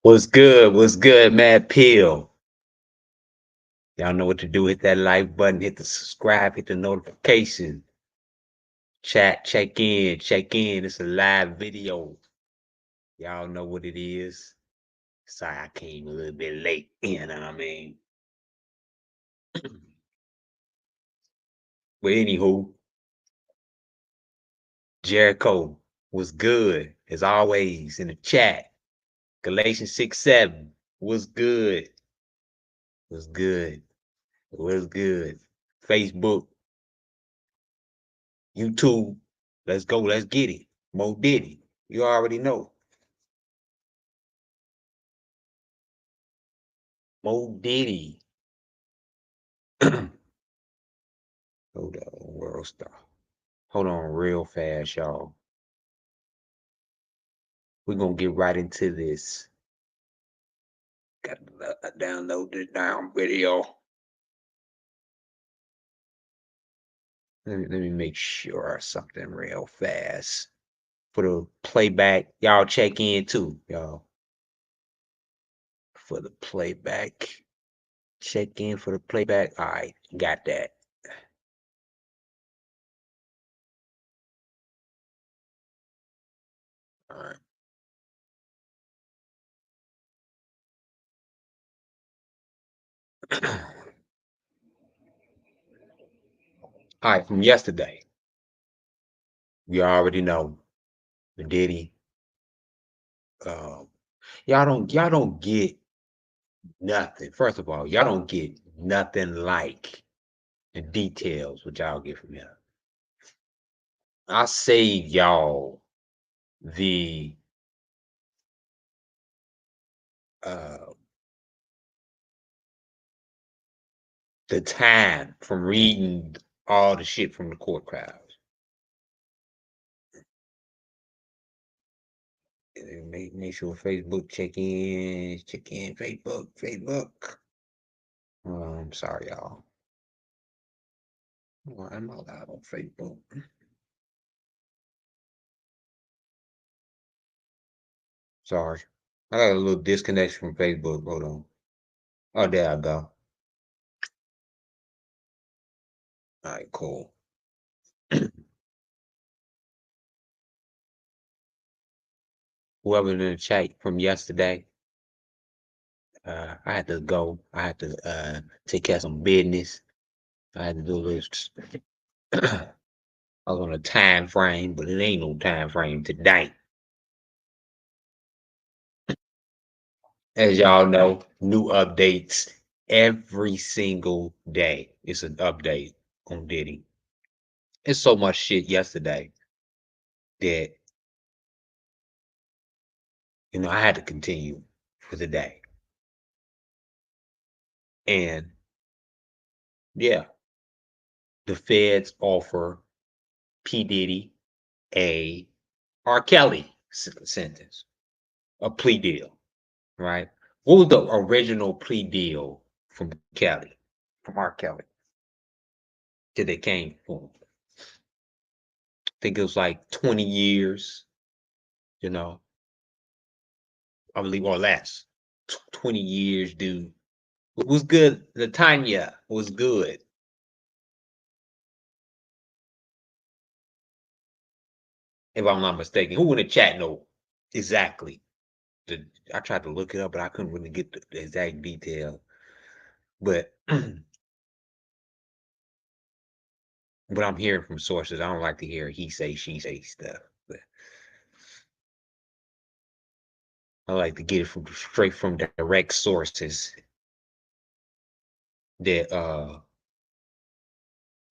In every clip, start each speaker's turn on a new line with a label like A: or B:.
A: What's good? What's good, Mad Pill? Y'all know what to do. Hit that like button, hit the subscribe, hit the notification. Chat, check in, check in. It's a live video. Y'all know what it is. Sorry, I came a little bit late. You know what I mean? But anywho, Jericho was good as always in the chat. Galatians 6:7 was good. Was good. Was good. Facebook, YouTube. Let's go. Let's get it. Mo Diddy. You already know. Mo Diddy. Hold on, world star. Hold on real fast, y'all. We're gonna get right into this. Got to download this down video. Let me make sure something real fast. For the playback, y'all check in too, y'all. For the playback. Check in for the playback. All right, got that. All right. All right, from yesterday, we already know the Diddy. Um, y'all don't get nothing. First of all, y'all don't get nothing like the details what y'all get from him. I save y'all the uh the time from reading all the shit from the court crowds. Make sure Facebook check in Facebook. I'm sorry, y'all. Why am I live on Facebook? Sorry. I got a little disconnection from Facebook. Hold on. Oh, there I go. All right, cool. Whoever in the chat from yesterday, I had to go. I had to take care of some business. I had to do this. I was on a time frame, but it ain't no time frame today. As y'all know, new updates every single day. It's an update on Diddy. It's so much shit yesterday that I had to continue for the day. And yeah, the feds offer P. Diddy a R. Kelly sentence, a plea deal, right? What was the original plea deal from Kelly, from R. Kelly, that they came for? I think it was like 20 years, you know, I believe, or less. 20 years, dude. It was good. The Tanya was good. If I'm not mistaken. Who in the chat know exactly? I tried to look it up, but I couldn't really get the exact detail. But what I'm hearing from sources, I don't like to hear he say, she say stuff. But I like to get it from straight from direct sources that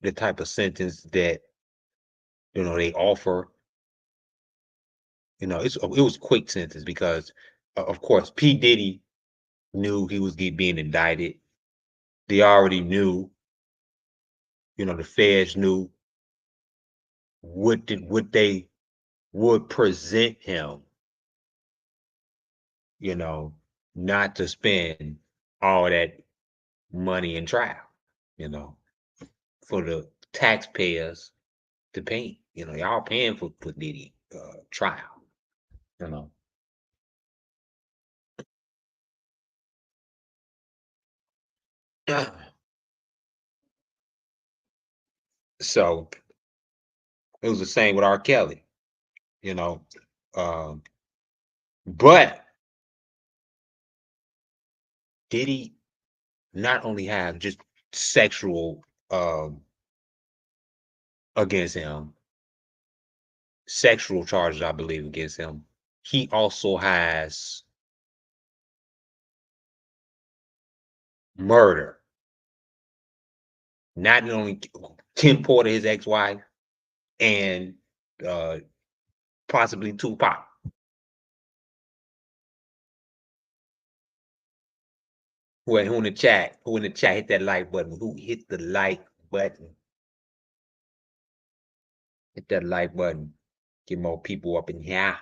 A: the type of sentence that they offer. It was quick sentence because of course P. Diddy knew he was being indicted. They already knew, the feds knew what they would present him, you know, not to spend all that money in trial, you know, for the taxpayers to pay. Y'all paying for Diddy trial, you know. So it was the same with R. Kelly, you know. Um, but did he not only have just sexual against him, sexual charges, I believe, against him, he also has murder. Not only Kim Porter, his ex-wife, and uh, possibly Tupac. Who in the chat? Who in the chat hit that like button? Who hit the like button? Hit that like button. Get more people up in here.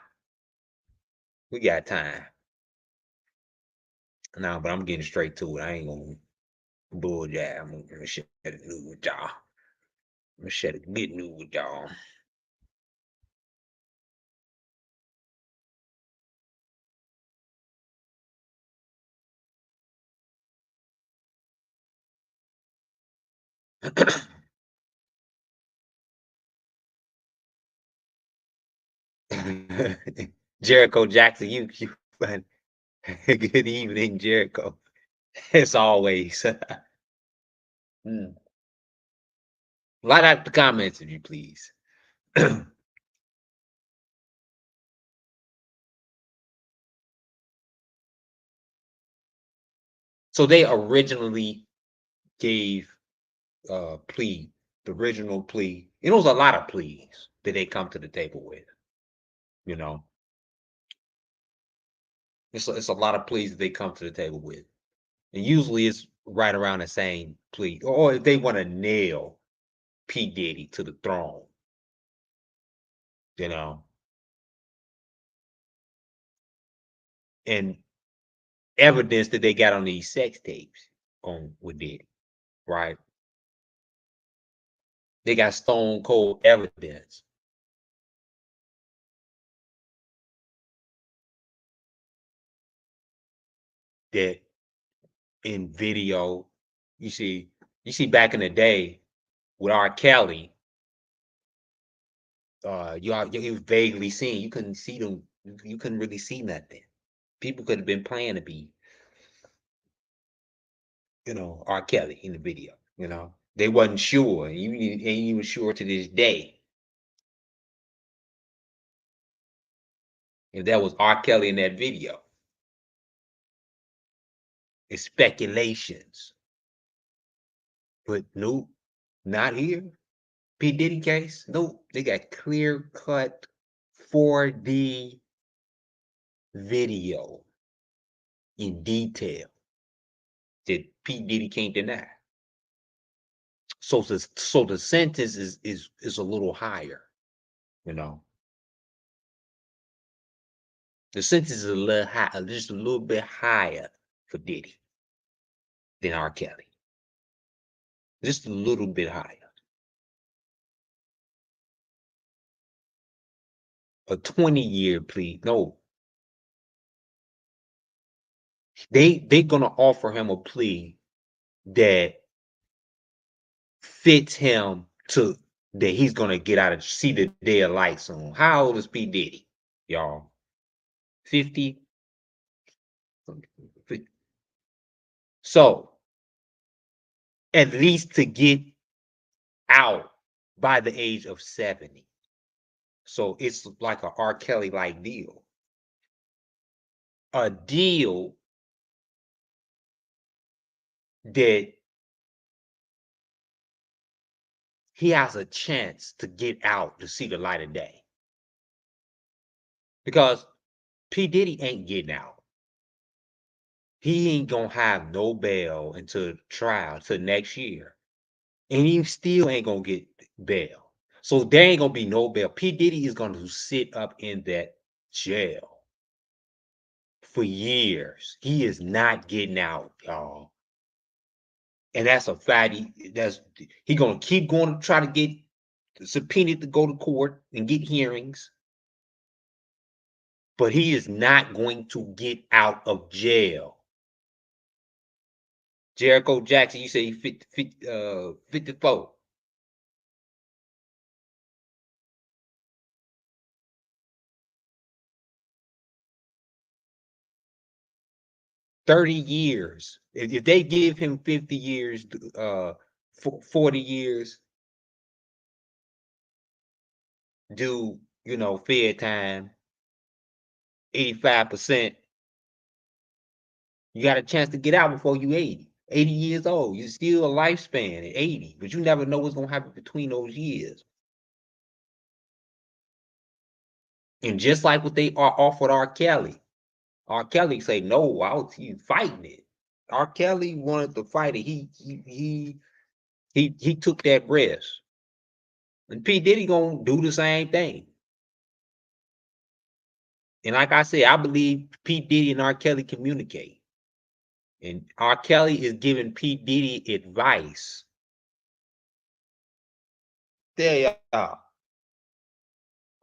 A: We got time. No, but I'm getting straight to it. I ain't gonna bull jab. I'm gonna share the news with y'all. I'm gonna share the good news with y'all. Jericho Jackson, you fun. Good evening, Jericho. As always. Mm. Light out the comments if you please. So they originally gave plea, the original plea. It was a lot of pleas that they come to the table with. You know, it's a lot of pleas that they come to the table with, and usually it's right around the same plea. Or if they want to nail P Diddy to the throne, you know, and evidence that they got on these sex tapes on with Diddy, right? They got stone cold evidence that in video, you see, back in the day with R. Kelly, you was vaguely seen. You couldn't see them. You couldn't really see nothing. People could have been playing to be, R. Kelly in the video. They wasn't sure. You ain't even sure to this day if that was R. Kelly in that video. It's speculations, but nope, not here. P Diddy case, nope. They got clear cut 4D video in detail that P Diddy can't deny. So the sentence is a little higher, you know. The sentence is a little high, just a little bit higher for Diddy than R. Kelly. Just a little bit higher. A 20-year plea. No, they're gonna offer him a plea that fits him to that he's gonna get out of see the day of light soon. How old is P. Diddy, y'all? 50? So at least to get out by the age of 70. So it's like a R. Kelly like deal. A deal that he has a chance to get out to see the light of day. Because P. Diddy ain't getting out. He ain't gonna have no bail until trial till next year. And he still ain't gonna get bail. So there ain't gonna be no bail. P. Diddy is gonna sit up in that jail for years. He is not getting out, y'all. And that's a fact. He gonna keep going to try to get subpoenaed to go to court and get hearings, but he is not going to get out of jail. Jericho Jackson, you say he 54. 30 years. If they give him 50 years, 40 years, do, fair time, 85%, you got a chance to get out before you 80. 80 years old. You still a lifespan at 80, but you never know what's gonna happen between those years. And just like what they are offered R. Kelly. R. Kelly say, no, he's fighting it. R. Kelly wanted to fight it. He took that risk. And P. Diddy gonna do the same thing. And like I said, I believe P. Diddy and R. Kelly communicate. And R. Kelly is giving P. Diddy advice. There you are.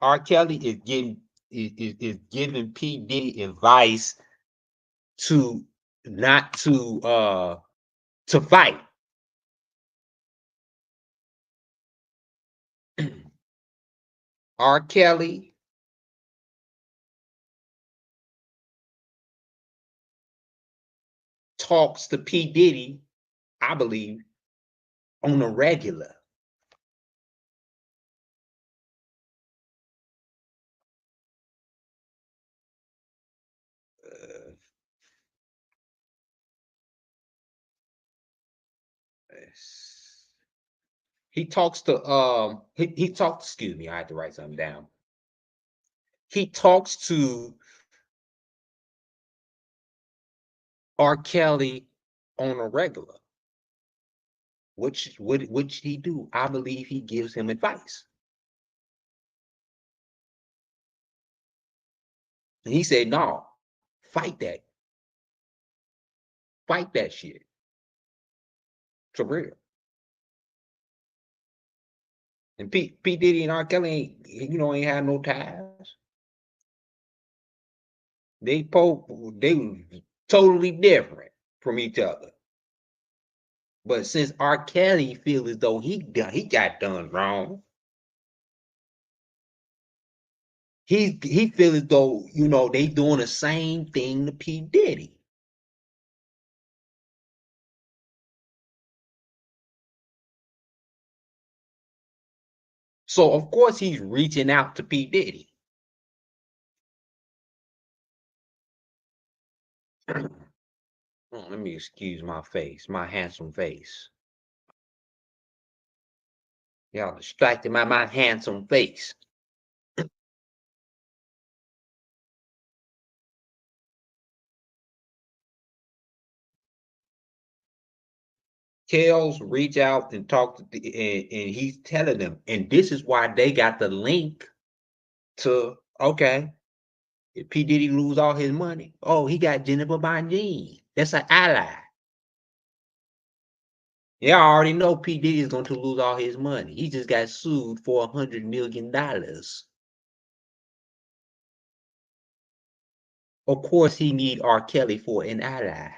A: R. Kelly is giving P. Diddy advice to not to fight. R. Kelly talks to P. Diddy, I believe, on a regular. Uh, he talks to he talks, excuse me, I had to write something down. He talks to R. Kelly on a regular. Which he do? I believe he gives him advice. And he said, no, fight that. Fight that shit. For real. And P. Diddy and R. Kelly ain't had no ties. They totally different from each other. But since R. Kelly feel as though he got done wrong, he feel as though they doing the same thing to P. Diddy. So of course he's reaching out to P. Diddy. Let me excuse my face, my handsome face. Y'all distracted by my handsome face. Kells reach out and talk to and he's telling them, and this is why they got the link to, okay, if P. Diddy lose all his money, oh, he got Jennifer Bonjean. That's an ally. Yeah, I already know P. Diddy is going to lose all his money. He just got sued for $100 million. Of course, he need R. Kelly for an ally.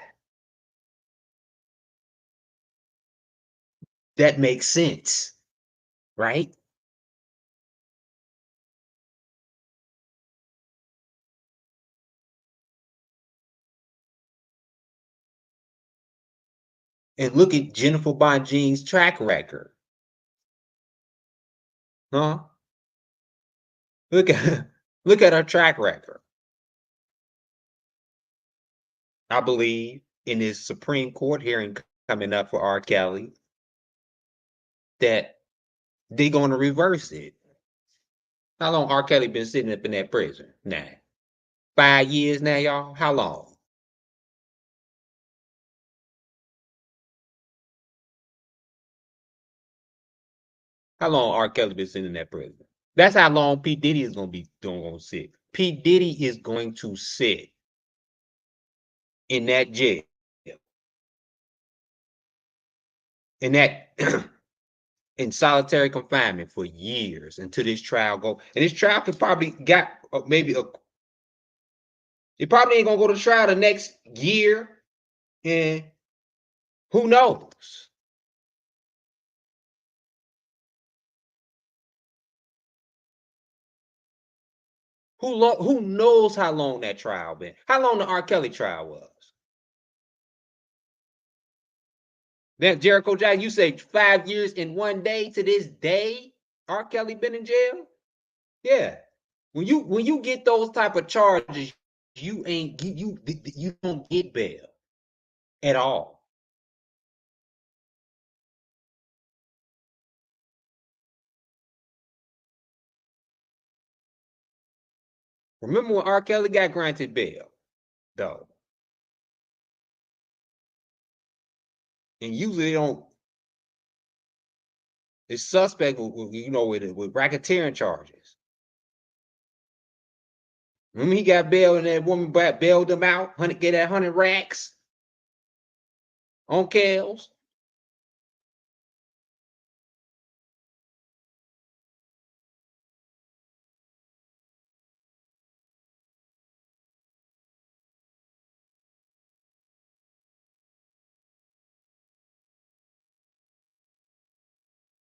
A: That makes sense, right? And look at Jennifer Bonjean's track record, huh? Look at look at her track record. I believe in this Supreme Court hearing coming up for R. Kelly that they're going to reverse it. How long R. Kelly been sitting up in that prison? Now, 5 years now, y'all. How long? How long R. Kelly been sitting in that prison? That's how long P. Diddy is gonna sit. P. Diddy is going to sit in that jail, in that in solitary confinement for years until this trial go. And this trial could probably got maybe it probably ain't gonna go to trial the next year. And Who knows? Who knows how long that trial been? How long the R. Kelly trial was? That Jericho Jack, you say 5 years in one day to this day, R. Kelly been in jail? Yeah. When you get those type of charges, you ain't you don't get bail at all. Remember when R. Kelly got granted bail, though, and usually they don't. It's suspect, with racketeering charges. Remember he got bailed and that woman bailed him out, get that 100 racks on Kels.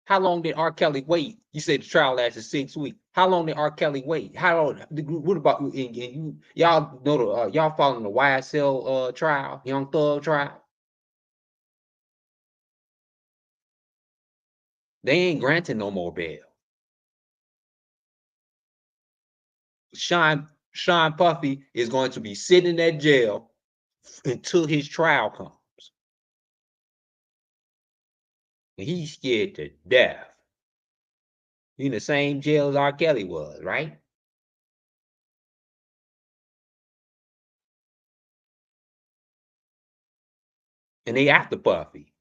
A: How long did R. Kelly wait? You said the trial lasted 6 weeks. How long did R. Kelly wait? How long? What about you? Y'all know y'all following the YSL trial, Young Thug trial? They ain't granting no more bail. Sean Puffy is going to be sitting in that jail until his trial comes, and he's scared to death. He in the same jail as R. Kelly was, right? And they after Puffy.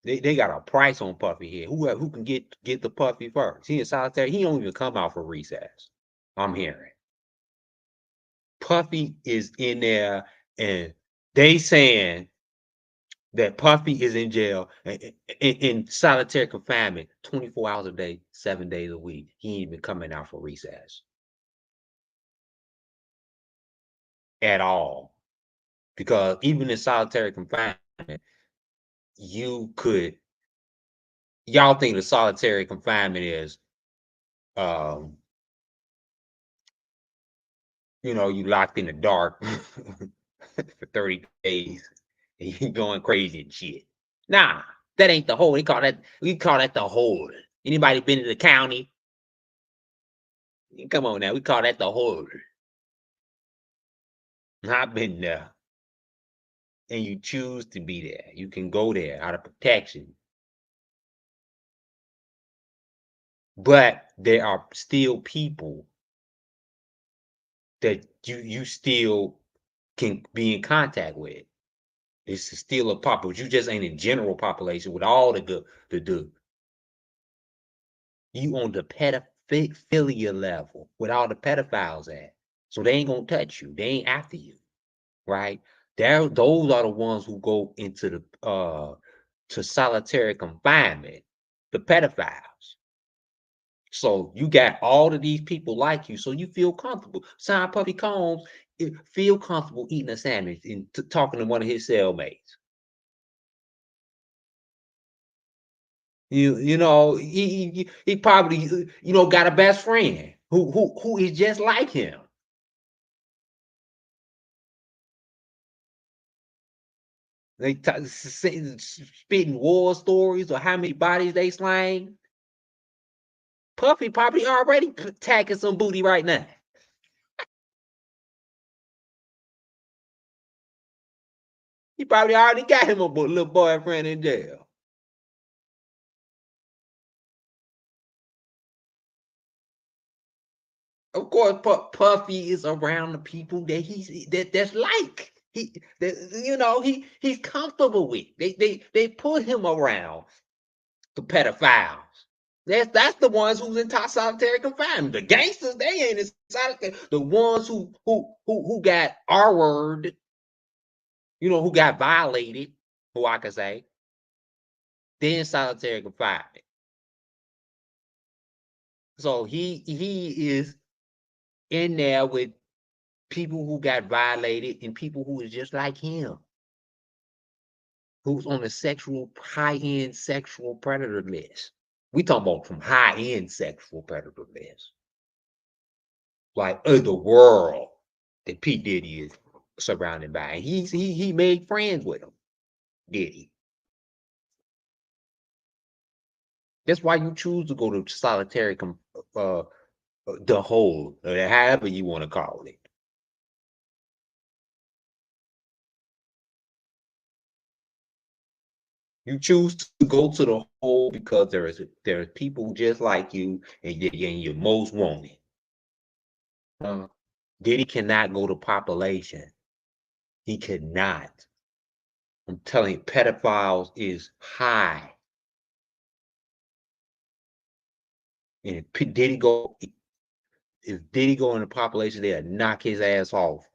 A: They got a price on Puffy here. Who can get the Puffy first? He in solitary. He don't even come out for recess. I'm hearing Puffy is in there, and they saying that Puffy is in jail in solitary confinement, 24 hours a day, 7 days a week. He ain't even coming out for recess at all. Because even in solitary confinement, you could y'all think the solitary confinement is um you locked in the dark for 30 days and you going crazy and shit. Nah, that ain't the hole. We call that the hole. Anybody been to the county? Come on now, we call that the hole. I've been there. And you choose to be there. You can go there out of protection. But there are still people that you still can be in contact with. It's still a population. You just ain't in general population with all the good to do. You on the pedophilia level with all the pedophiles at. So they ain't gonna touch you. They ain't after you, right? Those are the ones who go into the to solitary confinement, the pedophiles. So you got all of these people like you, so you feel comfortable. Sign Puffy Combs feel comfortable eating a sandwich and talking to one of his cellmates. He probably got a best friend who is just like him. They spitting war stories or how many bodies they slain. Puffy probably already tacking some booty right now. He probably already got him a little boyfriend in jail. Of course, Puffy is around the people that that's like he's comfortable with. They put him around the pedophiles. That's the ones who's in top solitary confinement. The gangsters, they ain't in solitary. The ones who got R word, who got violated, who I could say, they in solitary confinement. So he is in there with people who got violated and people who is just like him. who's on the high-end sexual predator list. We talking about from high-end sexual predator list. Like the world that P. Diddy is surrounded by. And he made friends with him, Diddy. That's why you choose to go to solitary the hole, or however you want to call it. You choose to go to the hole because there are people just like you, and you're most wanted. Diddy cannot go to population. He cannot. I'm telling you, pedophiles is high. And if Diddy go in the population, they'll knock his ass off.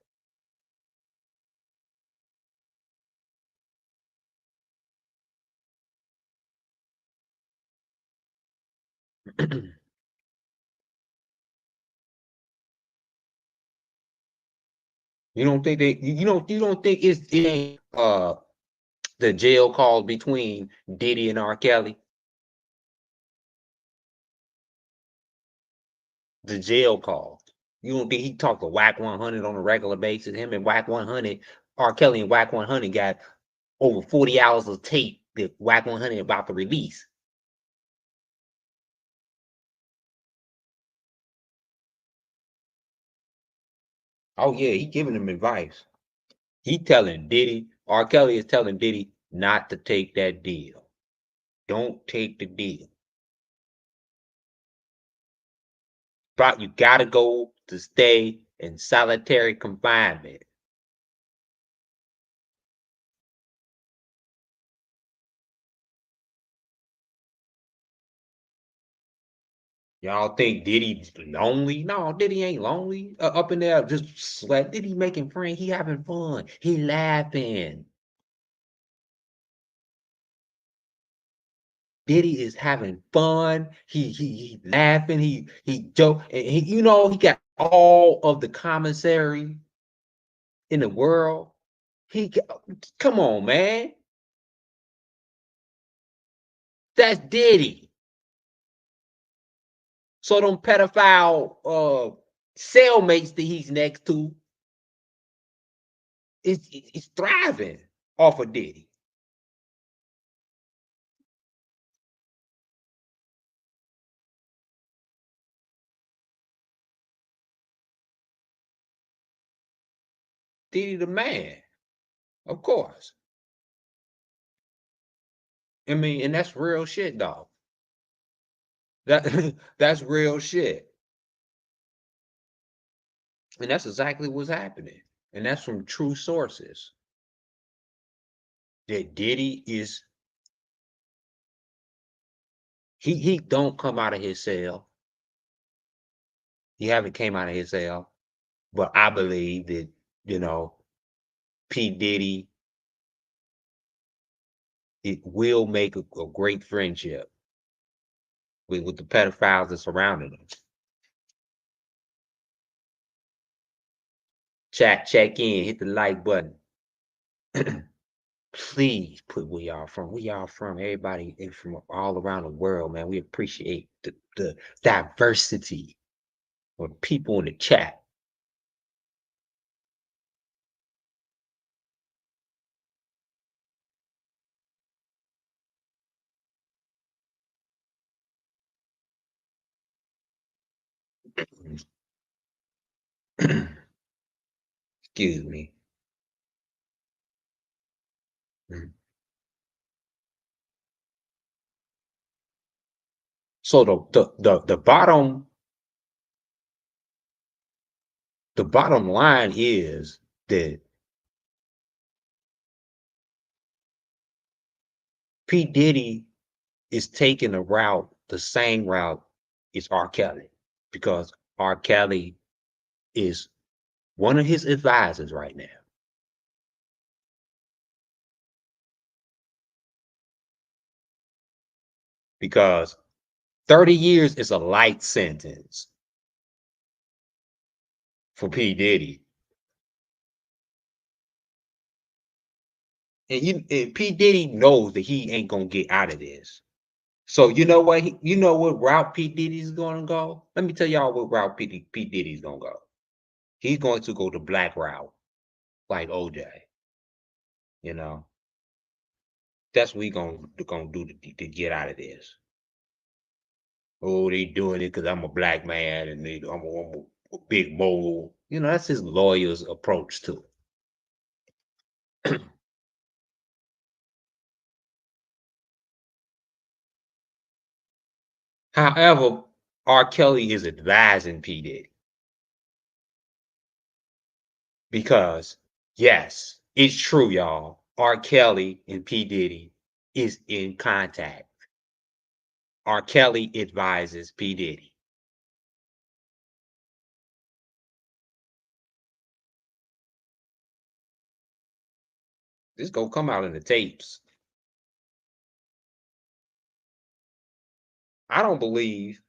A: You don't think you don't think it ain't the jail call between Diddy and R. Kelly? The jail call. You don't think he talked to Whack 100 on a regular basis? Him and Whack 100, R. Kelly and Whack 100 got over 40 hours of tape that Whack 100 about to release. Oh yeah, he giving him advice. He telling Diddy, R. Kelly is telling Diddy not to take that deal. Don't take the deal. But you gotta go to stay in solitary confinement. Y'all think Diddy's lonely? No, Diddy ain't lonely. Up in there, just sweat. Diddy making friends. He having fun. He laughing. Diddy is having fun. He laughing. He joke. And he got all of the commissary in the world. Come on, man. That's Diddy. So them pedophile cellmates that he's next to is thriving off of Diddy. Diddy the man, of course. I mean, and that's real shit, dog. That that's real shit. And that's exactly what's happening. And that's from true sources. That Diddy is he don't come out of his cell. He haven't came out of his cell. But I believe that, you know, P. Diddy, it will make a great friendship with the pedophiles that surrounding him. Check in, hit the like button. Please put where y'all from. Where y'all from? Everybody from all around the world, man. We appreciate the diversity of people in the chat. Excuse me. Mm. So the bottom line is that P. Diddy is taking the same route as R. Kelly, because R. Kelly is one of his advisors right now. Because 30 years is a light sentence for P. Diddy. and P. Diddy knows that he ain't gonna get out of this. So you know what? You know what route P. Diddy's gonna go? Let me tell y'all what route P. Diddy's gonna go. He's going to go the black route, like OJ. You know, that's what he gonna do to get out of this. Oh, they doing it because I'm a black man and I'm a big mogul. You know, that's his lawyer's approach to it. However, R. Kelly is advising P. Diddy because, yes, it's true, y'all. R. Kelly and P. Diddy is in contact. R. Kelly advises P. Diddy. This gonna come out in the tapes. I don't believe,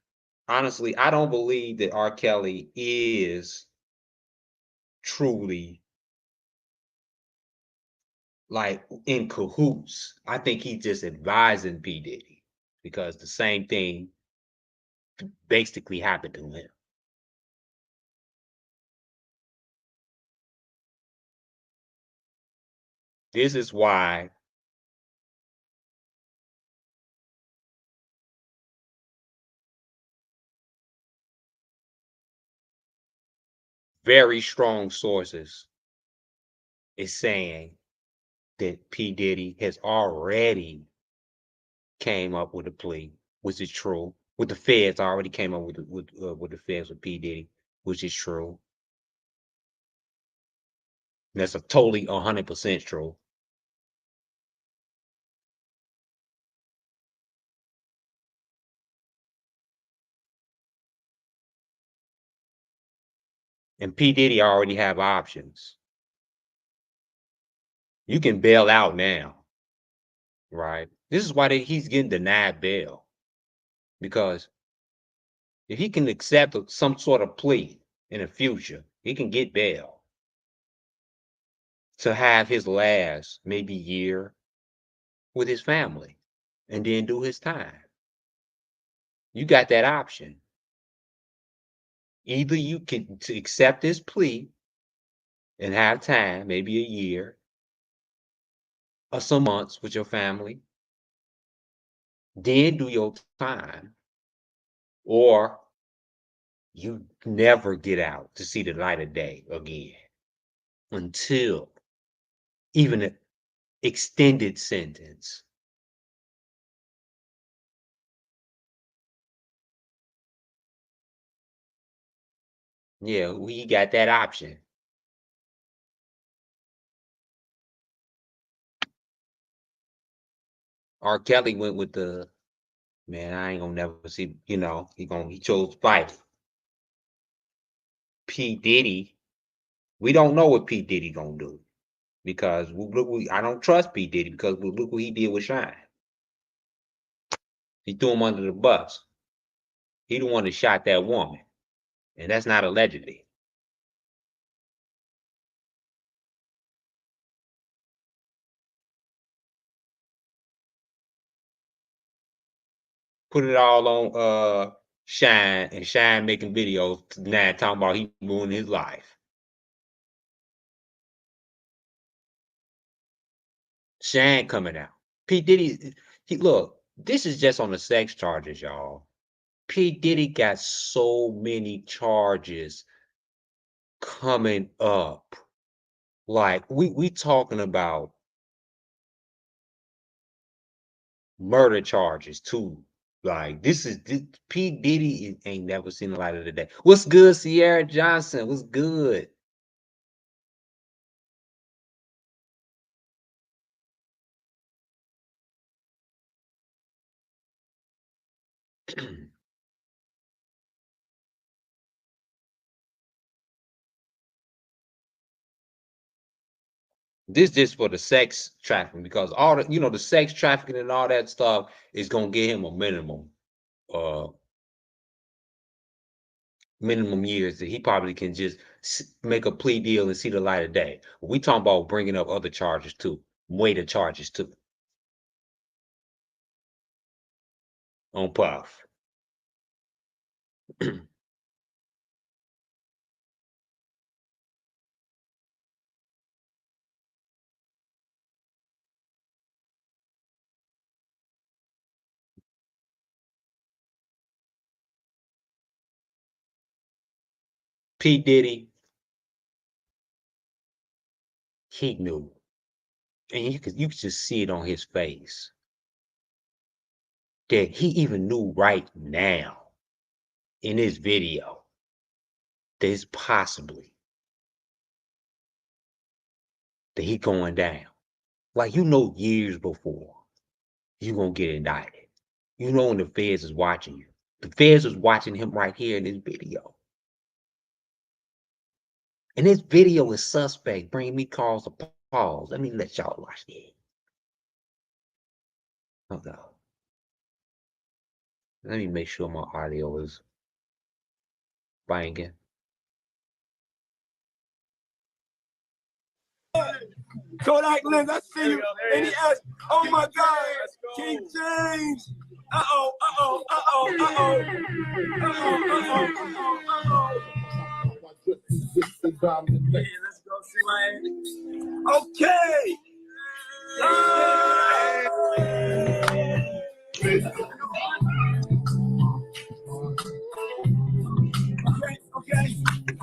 A: honestly, I don't believe that R. Kelly is truly like in cahoots. I think he's just advising P. Diddy because the same thing basically happened to him. This is why very strong sources is saying that P. Diddy has already came up with a plea, which is true. With the feds, already came up with the feds with P. Diddy, which is true. And that's a totally 100% true. And P. Diddy already have options. You can bail out now, right? This is why he's getting denied bail because if he can accept some sort of plea in the future, he can get bail to have his last maybe year with his family and then do his time. You got that option. Either you can to accept this plea and have time, maybe a year or some months with your family, then do your time, or you never get out to see the light of day again until even an extended sentence. Yeah, we got that option. R. Kelly went with the man. I ain't gonna never see. You know, he chose fight. P Diddy. We don't know what P Diddy gonna do because I don't trust P Diddy because look what he did with Shine. He threw him under the bus. He the one that shot that woman, and that's not allegedly. Put it all on Shine, and Shine making videos now talking about he ruined his life. Shine coming out. P Diddy, he look. This is just on the sex charges, y'all. P Diddy got so many charges coming up. Like we talking about murder charges too. Like this P Diddy ain't never seen the light of the day. What's good, Sierra Johnson? What's good? This just for the sex trafficking because all the the sex trafficking and all that stuff is gonna get him a uh minimum years that he probably can just make a plea deal and see the light of day. We talking about bringing up other charges too. weighter charges too on Puff. P. Diddy, he knew. And you could just see it on his face that he even knew right now in this video that it's possibly that he going down. Like, you know, years before you gonna get indicted. You know when the feds is watching you. The feds was watching him right here in this video. And this video is suspect. Bring me calls to pause. Let me let y'all watch it. Hold on. Let me make sure my audio is banging.
B: Kodak Lens, I see you. And he asked, oh my God, King James. Uh-oh, uh-oh, uh-oh, uh-oh. Uh-oh, uh-oh, uh-oh. Let's go see my okay.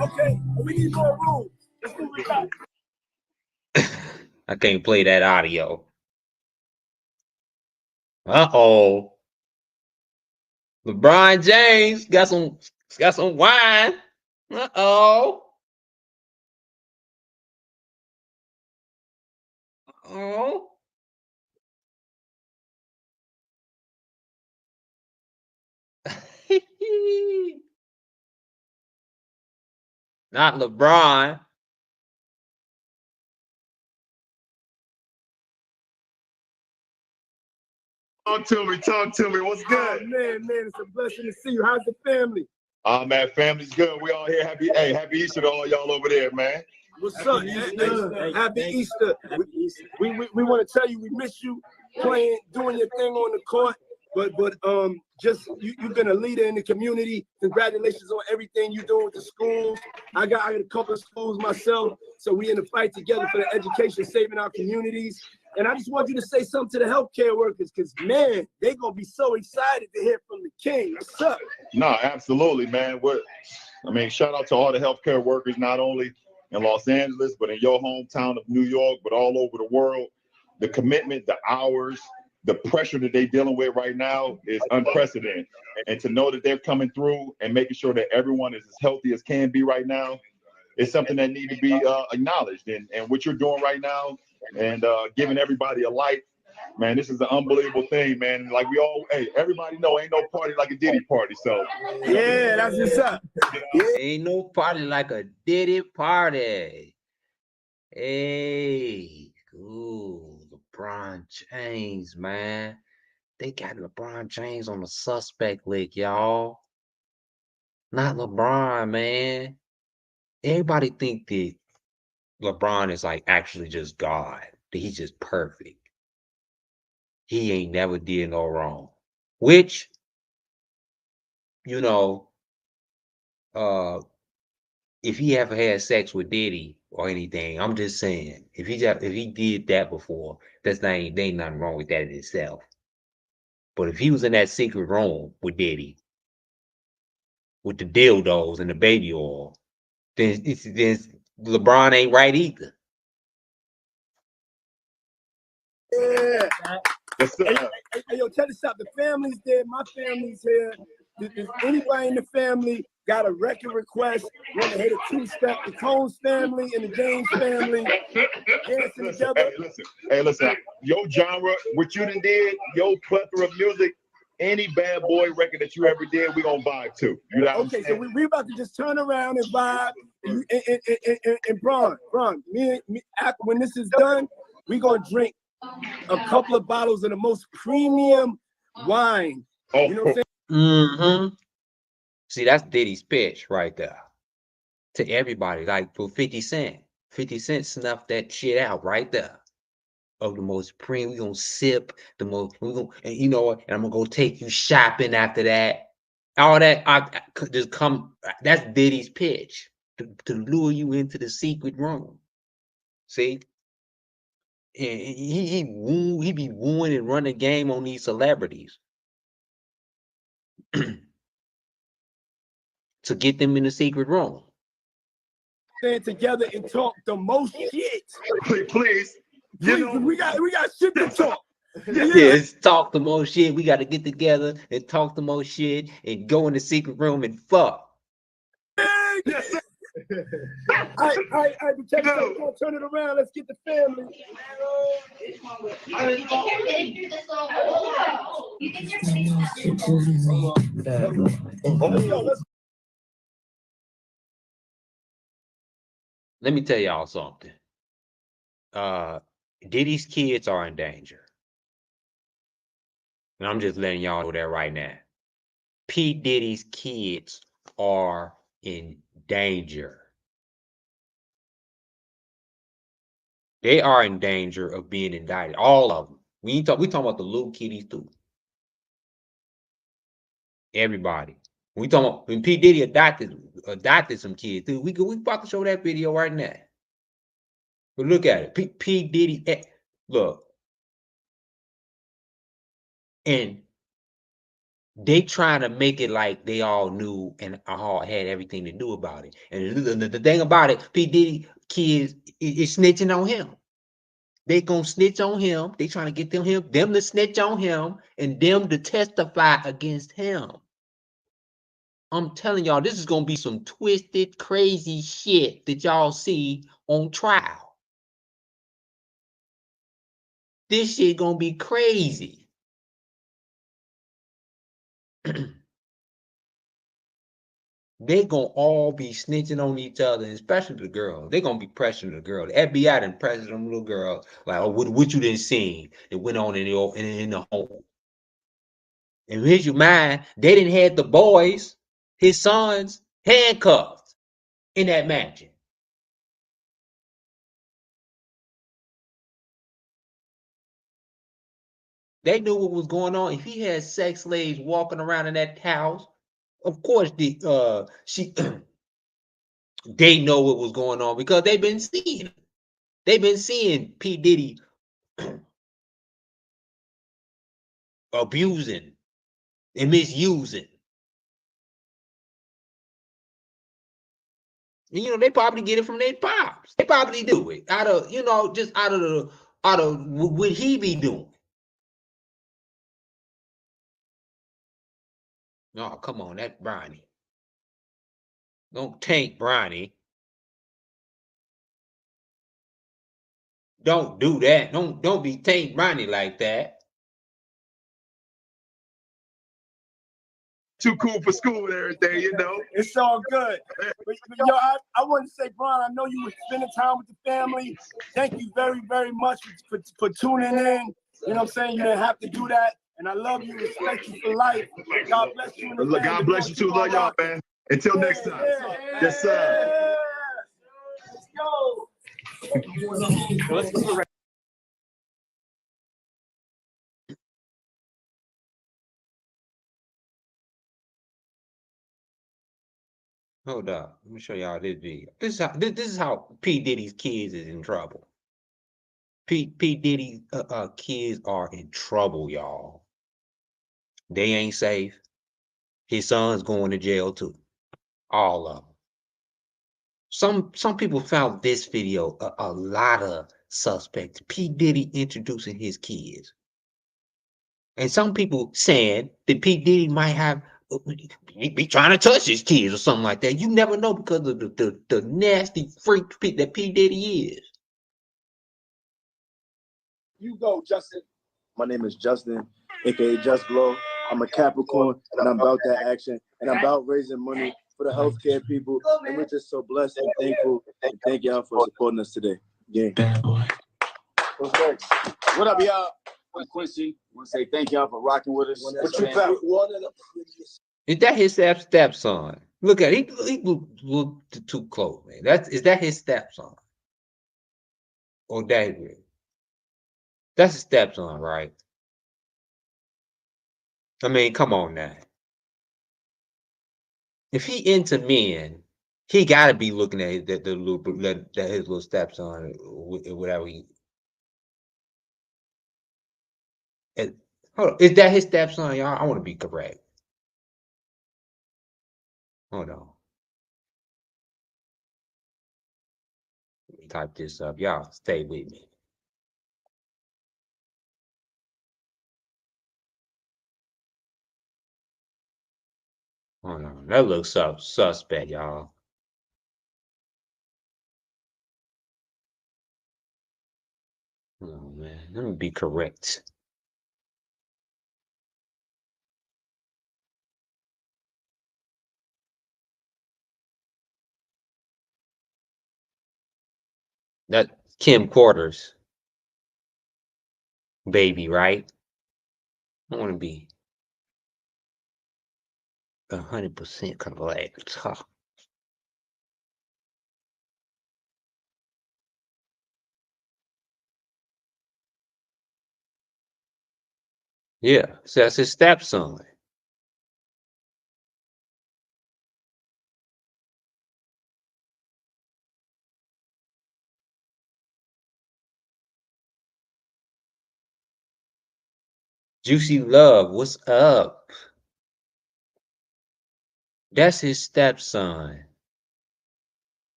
B: Okay. We need more room. Let's move it back.
A: I can't play that audio. Uh-oh. LeBron James got some wine. Uh-oh. Oh. Not LeBron.
C: Talk to me. What's good?
B: Oh, man, it's a blessing to see you. How's the family?
C: Oh man, family's good. We all here. Happy Easter to all y'all over there, man.
B: What's up? Happy Easter. We want to tell you we miss you playing, doing your thing on the court. But just you've been a leader in the community. Congratulations on everything you're doing with the schools. I got a couple of schools myself, so we in the fight together for the education, saving our communities. And I just want you to say something to the healthcare workers, because man, they're gonna be so excited to hear from the king. What's up?
C: No, absolutely, man. Shout out to all the healthcare workers, not only in Los Angeles, but in your hometown of New York, but all over the world. The commitment, the hours, the pressure that they're dealing with right now is unprecedented. And to know that they're coming through and making sure that everyone is as healthy as can be right now is something that needs to be acknowledged. And what you're doing right now and giving everybody a light, man, this is an unbelievable thing, man. Like everybody know ain't no party like a Diddy party. So
B: yeah, that's what's up.
A: Yeah. Ain't no party like a Diddy party. Hey, ooh, LeBron James, man. They got LeBron James on the suspect list, y'all. Not LeBron, man. Everybody think that LeBron is like actually just God, that he's just perfect. He ain't never did no wrong. Which, you know, if he ever had sex with Diddy or anything, I'm just saying, if he did that before, there ain't nothing wrong with that in itself. But if he was in that secret room with Diddy, with the dildos and the baby oil, then LeBron ain't right either.
B: Yeah. Hey, yo, check this out. The family's there. My family's here. Does anybody in the family got a record request? Want to hit a two-step? The Combs family and the James family dancing together.
C: Hey, listen. Your genre, what you done did, your plethora of music, any bad boy record that you ever did, we gonna vibe to. You know
B: okay, so we about to just turn around and vibe. And Bron, me, when this is done, we gonna drink a couple of bottles of the most premium wine. You know what I'm saying?
A: Mm-hmm. See, that's Diddy's pitch right there to everybody. Like for 50 Cent, 50 Cent snuffed that shit out right there. of the most premium. We're gonna sip the most, and you know, and I'm gonna go take you shopping after that. All that I could just come. That's Diddy's pitch to lure you into the secret room. See, and he be wooing and running game on these celebrities to get them in the secret room.
B: Stand together and talk the most shit.
C: Please.
B: You know, we got shit to talk.
A: Yes, talk the most shit. We got to get together and talk the most shit and go in the secret room and fuck.
B: Yes. I check it out. Turn it around. Let's get the family.
A: Let me tell y'all something. Diddy's kids are in danger. And I'm just letting y'all know that right now. P. Diddy's kids are in danger. They are in danger of being indicted. All of them. We talking about the little kiddies too. Everybody. We talking about when P. Diddy adopted some kids too. We about to show that video right now. But look at it. P. Diddy, look. And they trying to make it like they all knew and all had everything to do about it. And the thing about it, P. Diddy kids is snitching on him. They gonna snitch on him. They trying to get them to snitch on him and them to testify against him. I'm telling y'all, this is gonna be some twisted, crazy shit that y'all see on trial. This shit gonna be crazy. They gonna all be snitching on each other, especially the girl. They gonna be pressuring the girl. The FBI done pressured them little girl, like, oh, what you didn't see? It went on in the home. And here's your mind, they didn't have the boys, his sons, handcuffed in that mansion. They knew what was going on. If he had sex slaves walking around in that house, of course they know what was going on because they've been seeing it. They've been seeing P. Diddy abusing and misusing. And, they probably get it from their pops. They probably do it out of, just out of what he be doing. No, come on, that's Bronny. Don't tank Bronny. Don't do that. Don't be tank Bronny like that.
C: Too cool for school and everything,
B: It's all good. But, yo, I want to say, Brian, I know you were spending time with the family. Thank you very, very much for tuning in. You know what I'm saying? You didn't have to do that. And I love you, respect you for life. God bless you.
C: God bless you too. Love y'all, man. Until next time. Yes, sir.
B: Let's go.
A: Hold up. Let me show y'all this video. This is how P. Diddy's kids is in trouble. P. Diddy's kids are in trouble, y'all. They ain't safe. His son's going to jail too. All of them. Some people found this video a lot of suspects. P. Diddy introducing his kids. And some people saying that P. Diddy might have be trying to touch his kids or something like that. You never know because of the nasty freak that P. Diddy is.
B: You go, Justin.
D: My name is Justin, aka Just Blow. I'm a Capricorn, and I'm about that action, and I'm about raising money for the healthcare people. And we're just so blessed and thankful. And thank y'all for supporting us today. Gang. What's next? What up, y'all? I'm Quincy. I want to say thank y'all for rocking with us.
B: What you found? One of the prettiest.
A: Is that his stepson? Look at it. He looked too close, man. Is that his stepson? Or that? That's his stepson, right? I mean, come on now. If he into men, he got to be looking at his little stepson, whatever he. Hold on, is that his stepson, y'all? I want to be correct. Hold on. Let me type this up. Y'all stay with me. Hold on. That looks suspect, y'all. Oh man, let me be correct. That Kim Porter's baby, right? I want to be 100% correct. Huh. Yeah, so that's his stepson. Juicy Love, what's up? That's his stepson.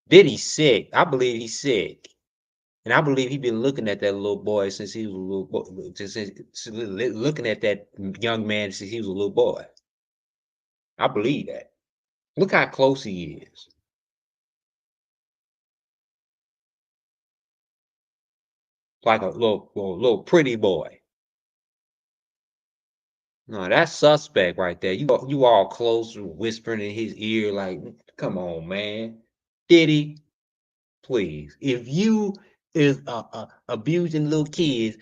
A: Diddy's sick. I believe he's sick. And I believe he's been looking at that little boy since he was a little boy. Looking at that young man since he was a little boy. I believe that. Look how close he is. Like a little pretty boy. No, that's suspect right there. You all close, whispering in his ear, like, come on, man. Diddy, please. If you is abusing little kids,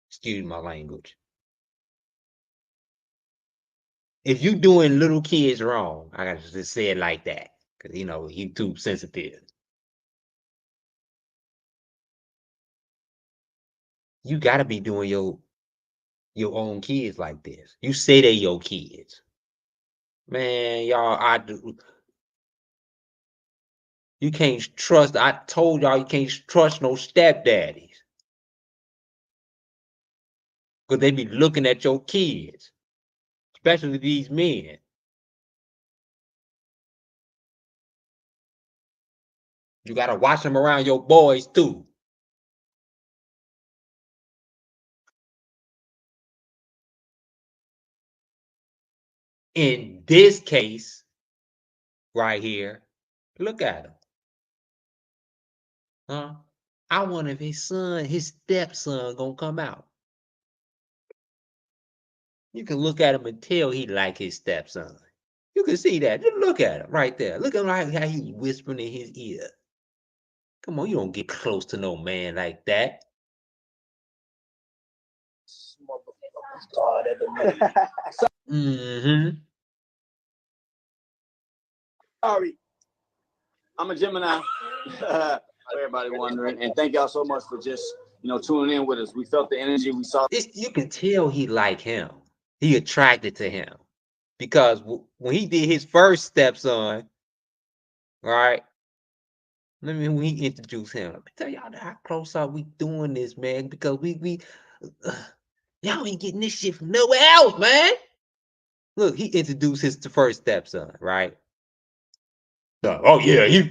A: excuse my language. If you doing little kids wrong, I gotta just say it like that. Cause he too sensitive. You gotta be doing your own kids like this. You say they your kids. Man, y'all, you can't trust. I told y'all you can't trust no stepdaddies. Because they be looking at your kids, especially these men. You gotta watch them around your boys too. In this case, right here, look at him. Huh? I wonder if his stepson gonna come out. You can look at him and tell he like his stepson. You can see that. Just look at him right there. Look at him how he whispering in his ear. Come on, you don't get close to no man like that. Mm-hmm.
D: Sorry, I'm a Gemini. For everybody wondering, and thank y'all so much for just tuning in with us. We felt the energy. We saw.
A: You can tell he like him. He attracted to him because when he did his first stepson, right? Let me when he introduced him. Let me tell y'all how close are we doing this, man? Because we y'all ain't getting this shit from nowhere else, man. Look, he introduced his first stepson, right? Oh yeah, you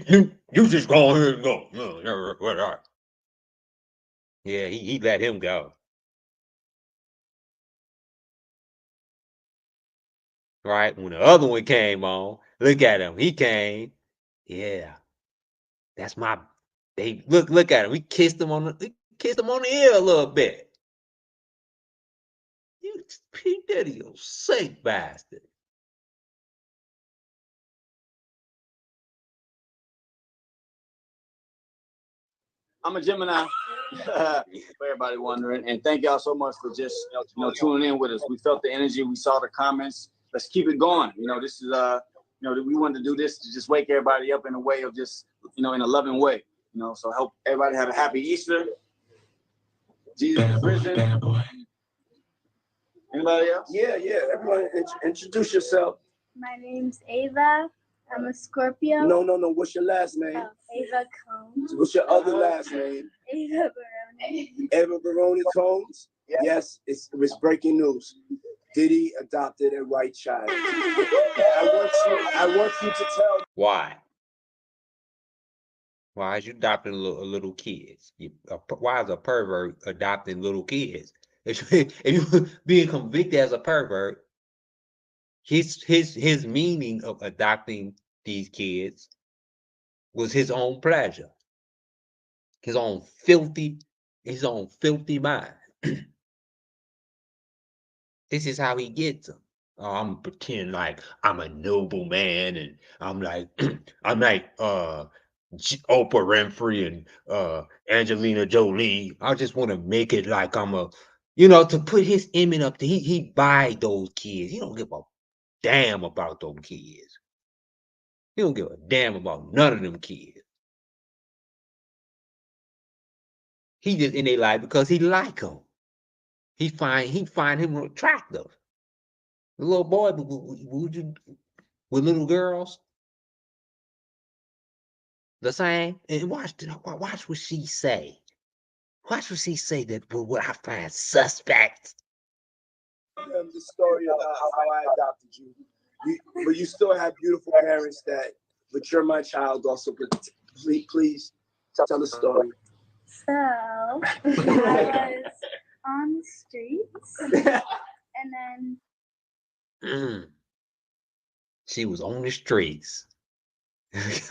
A: just go ahead and go. Yeah, he let him go. Right? When the other one came on, look at him. He came. Yeah, that's my they look at him. We kissed him on the ear a little bit. You P. Diddy, you sick bastard.
D: I'm a Gemini. For everybody wondering, and thank y'all so much for just tuning in with us. We felt the energy. We saw the comments. Let's keep it going. This is we wanted to do this to just wake everybody up in a way of just in a loving way. You know, so help everybody have a happy Easter. Jesus is risen. Anybody else?
B: Yeah. Everyone, introduce yourself.
E: My name's Ava. I'm a Scorpio.
B: No. What's your last name?
E: Oh, Ava Combs.
B: What's your other last name?
E: Ava Baroni.
B: Eva Baroni Combs. Yes, it was breaking news. Diddy adopted a white child. I want you to tell.
A: Why? Why is you adopting little kids? Why is a pervert adopting little kids? If you being convicted as a pervert, his meaning of adopting these kids was his own pleasure, his own filthy mind. This is how he gets them. Oh, I'm pretending like I'm a noble man, and I'm like I'm like Oprah Winfrey and Angelina Jolie. I just want to make it like I'm a, to put his image up there. He buy those kids. He don't give a damn about those kids. He don't give a damn about none of them kids. He just in their life because he like them. He find him attractive. The little boy with little girls, the same. And watch what she say. Watch what she say that what I find suspect.
B: The story about how I adopted you. But you still have beautiful parents but you're my child also. But please tell the story.
E: So, I was on the streets, and then
A: She was on the streets.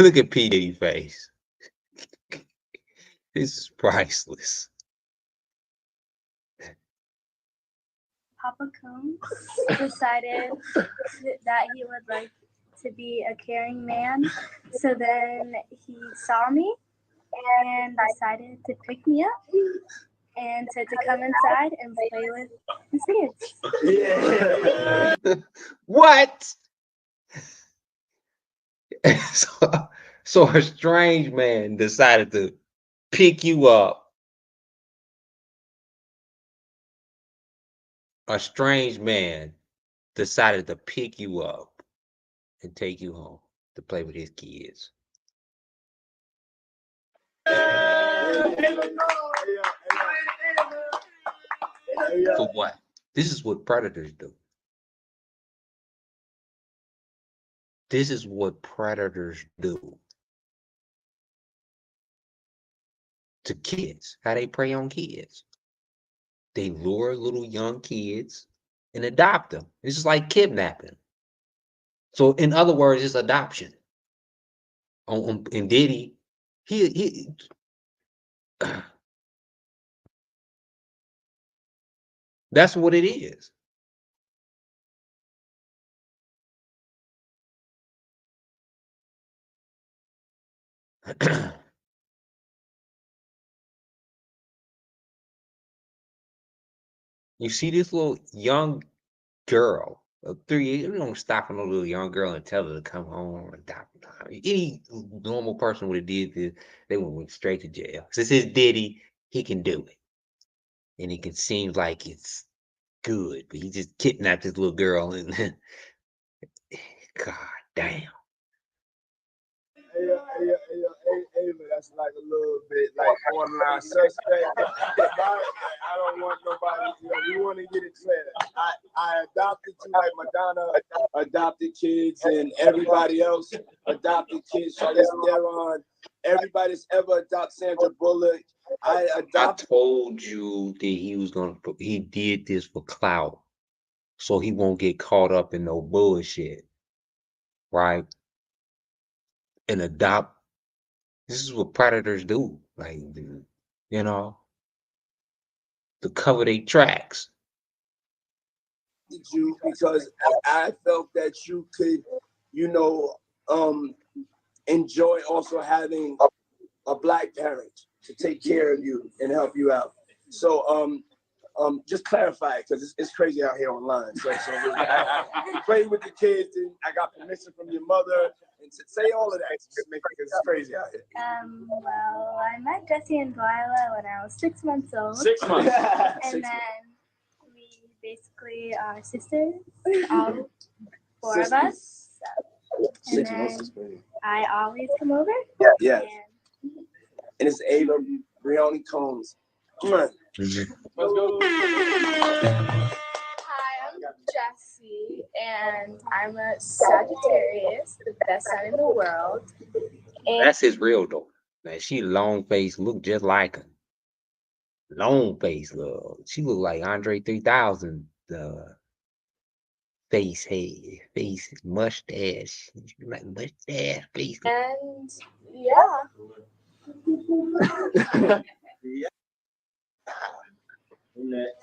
A: Look at P. Diddy's face. This is priceless.
E: Papa Combs decided that he would like to be a caring man. So then he saw me and decided to pick me up and said to come inside and play with his kids.
A: What? So a strange man decided to pick you up. A strange man decided to pick you up and take you home to play with his kids. For what? This is what predators do. This is what predators do to kids. How they prey on kids. They lure little young kids and adopt them. It's just like kidnapping. So in other words, it's adoption. In Diddy, he that's what it is. You see this little young girl of 3 years, we don't stop a little young girl and tell her to come home or adopt. Any normal person would have did this, they would have went straight to jail. Since it's Diddy, he can do it. And it can seem like it's good, but he just kidnapped this little girl and God damn.
B: That's like a little bit like borderline suspect. I don't want nobody, we want to get it clear. I adopted you like Madonna adopted kids and everybody else adopted kids. Charlize Theron, everybody's ever adopted Sandra Bullock.
A: I told you that he did this for clout. So he won't get caught up in no bullshit. Right? And adopt. This is what predators do. Like, to cover their tracks.
B: You because I felt that you could, enjoy also having a black parent to take care of you and help you out. So just clarify it because it's crazy out here online. So I played with the kids and I got permission from your mother And say all of that. Just make it, 'cause it's crazy out here.
E: Well, I met Jesse and Delilah when I was 6 months old.
D: 6 months.
E: And then we basically are sisters, all four of us. And
B: 6
E: then
B: months is crazy.
E: I always come over.
B: Yeah.
E: And
B: And it's Ava Brioni Combs. Come on.
D: Let's go.
F: Hi, I'm Jessie, and I'm a Sagittarius, the best sign in the world. And
A: That's his real daughter. Man, she long face, look just like her. Long face, look. She look like Andre 3000. Face, head, face, mustache, like mustache, face.
F: And yeah,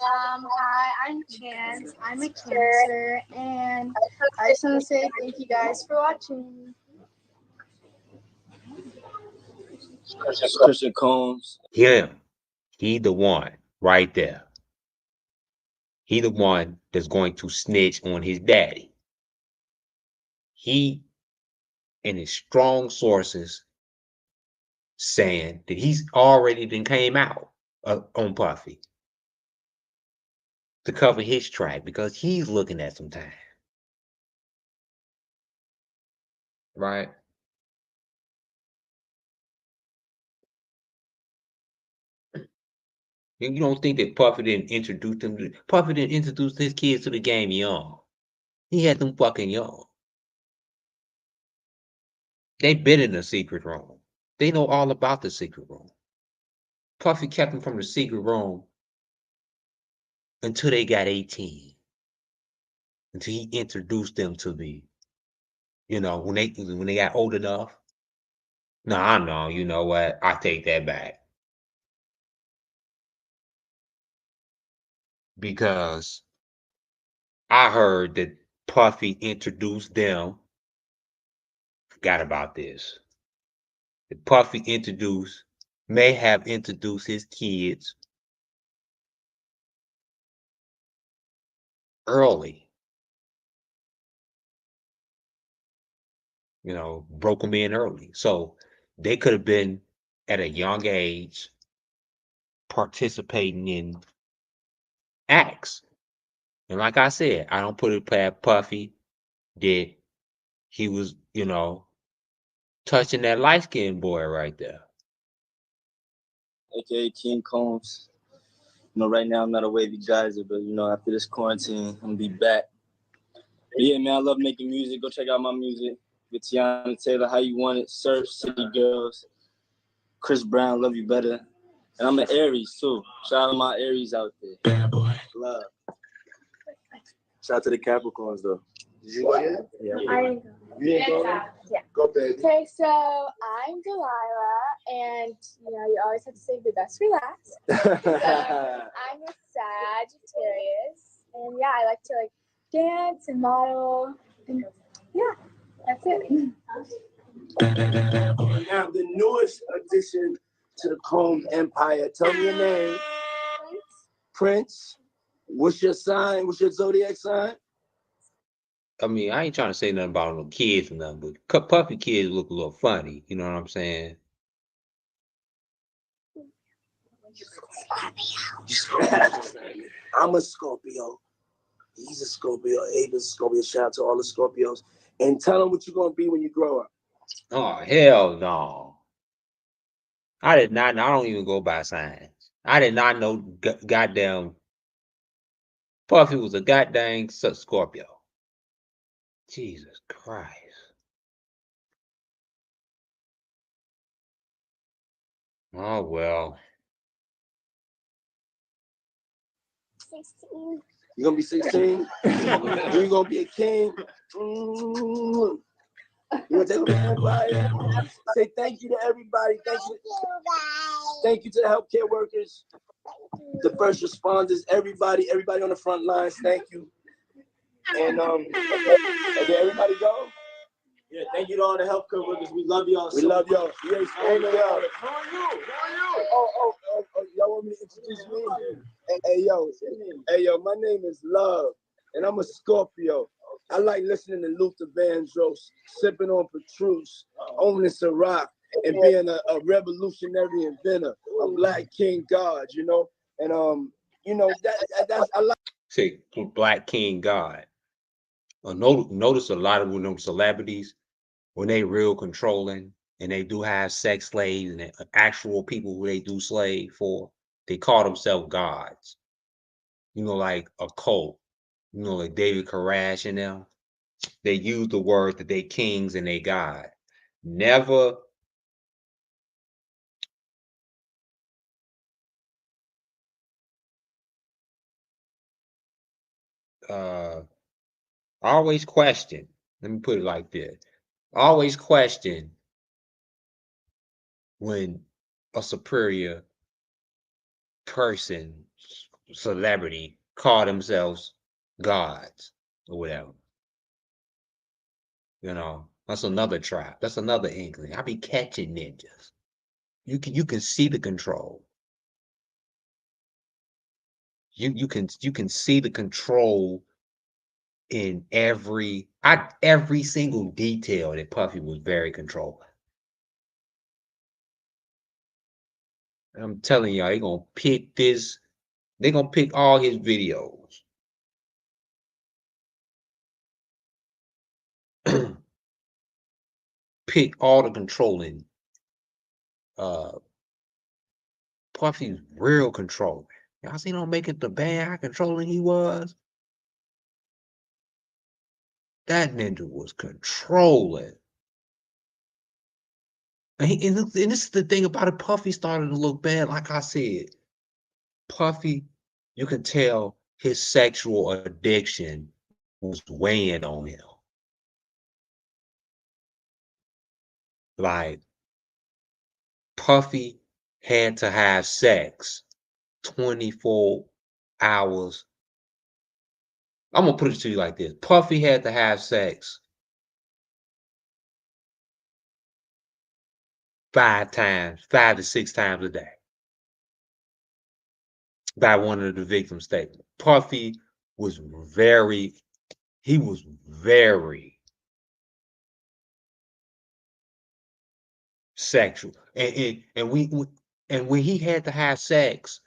G: Hi, I'm Chance. I'm a Cancer, and I just want to say thank you guys for watching.
D: Christian Combs.
A: Him, he the one right there. He the one that's going to snitch on his daddy. He and his strong sources saying that he's already been came out on Puffy to cover his track because he's looking at some time. Right? And you don't think that Puffy didn't introduce them to Puffy didn't introduce his kids to the game young. He had them fucking young. They been in the secret room. They know all about the secret room. Puffy kept them from the secret room until they got 18. Until he introduced them to the, when they got old enough. No, I know, you know what? I take that back. Because I heard that Puffy introduced them. Forgot about this. That Puffy may have introduced his kids early. Broke them in early. So they could have been at a young age participating in acts. And like I said, I don't put it past Puffy that he was, touching that light skinned boy right there.
D: AKA King Combs. Right now I'm not a wavy geyser, but after this quarantine, I'm gonna be back. But yeah, man, I love making music. Go check out my music with Tiana Taylor, How You Want It, Surf, City Girls, Chris Brown, Love You Better. And I'm an Aries too. Shout out to my Aries out there. Yeah, boy. Love. Shout out to the Capricorns though.
B: Did you go yet?
D: Yeah.
B: You didn't go yet?
F: yeah.
B: Go, baby.
F: Okay, so I'm Delilah, and you always have to save the best for last. So I'm a Sagittarius, and yeah, I like to dance and model, and yeah, that's it.
B: Now, the newest addition to the Combs Empire. Tell me your name. Prince. What's your sign? What's your zodiac sign?
A: I mean, I ain't trying to say nothing about no kids or nothing, but Puffy kids look a little funny. You know what I'm saying?
B: I'm a Scorpio. He's a Scorpio. Ava's a Scorpio. Shout out to all the Scorpios. And tell them what you're going to be when you grow up.
A: Oh, hell no. I did not. I don't even go by signs. I did not know goddamn Puffy was a goddamn Scorpio. Jesus Christ. Oh, well.
F: 16.
B: You're going to be 16? You're going to be a king? You're going to take over the empire? Say thank you to everybody. Thank you to the healthcare workers, the first responders, everybody on the front lines. Thank you. And did everybody go?
D: Yeah, thank you to all the healthcare workers. We love y'all.
B: We love y'all. Yes, y'all. Oh, y'all want me to introduce me? Hey, yo, my name is Love, and I'm a Scorpio. I like listening to Luther Vandross, sipping on Petrus, owning Ciroc, and being a revolutionary inventor, a Black King God, you know? And you know, that's I like.
A: Say Black King God. Notice a lot of them celebrities, when they real controlling and they do have sex slaves and actual people who they do slave for, they call themselves gods. You know, like a cult. You know, like David Koresh and them. They use the word that they kings and they God. Never always question. Let me put it like this. Always question when a superior person, celebrity, call themselves gods or whatever. You know, that's another trap. That's another inkling. I be catching ninjas. You can see the control. You can see the control in every single detail that Puffy was very controlling. I'm telling y'all, they're gonna pick all his videos. Pick all the controlling. Puffy's real controlling. Y'all seen him making the band how controlling he was? That ninja was controlling. And this is the thing about it. Puffy started to look bad. Like I said, Puffy, you can tell his sexual addiction was weighing on him. Like, Puffy had to have sex 24 hours. I'm gonna put it to you like this. Puffy had to have sex 5 to 6 times a day by one of the victims' statement. Puffy was very sexual. And when he had to have sex,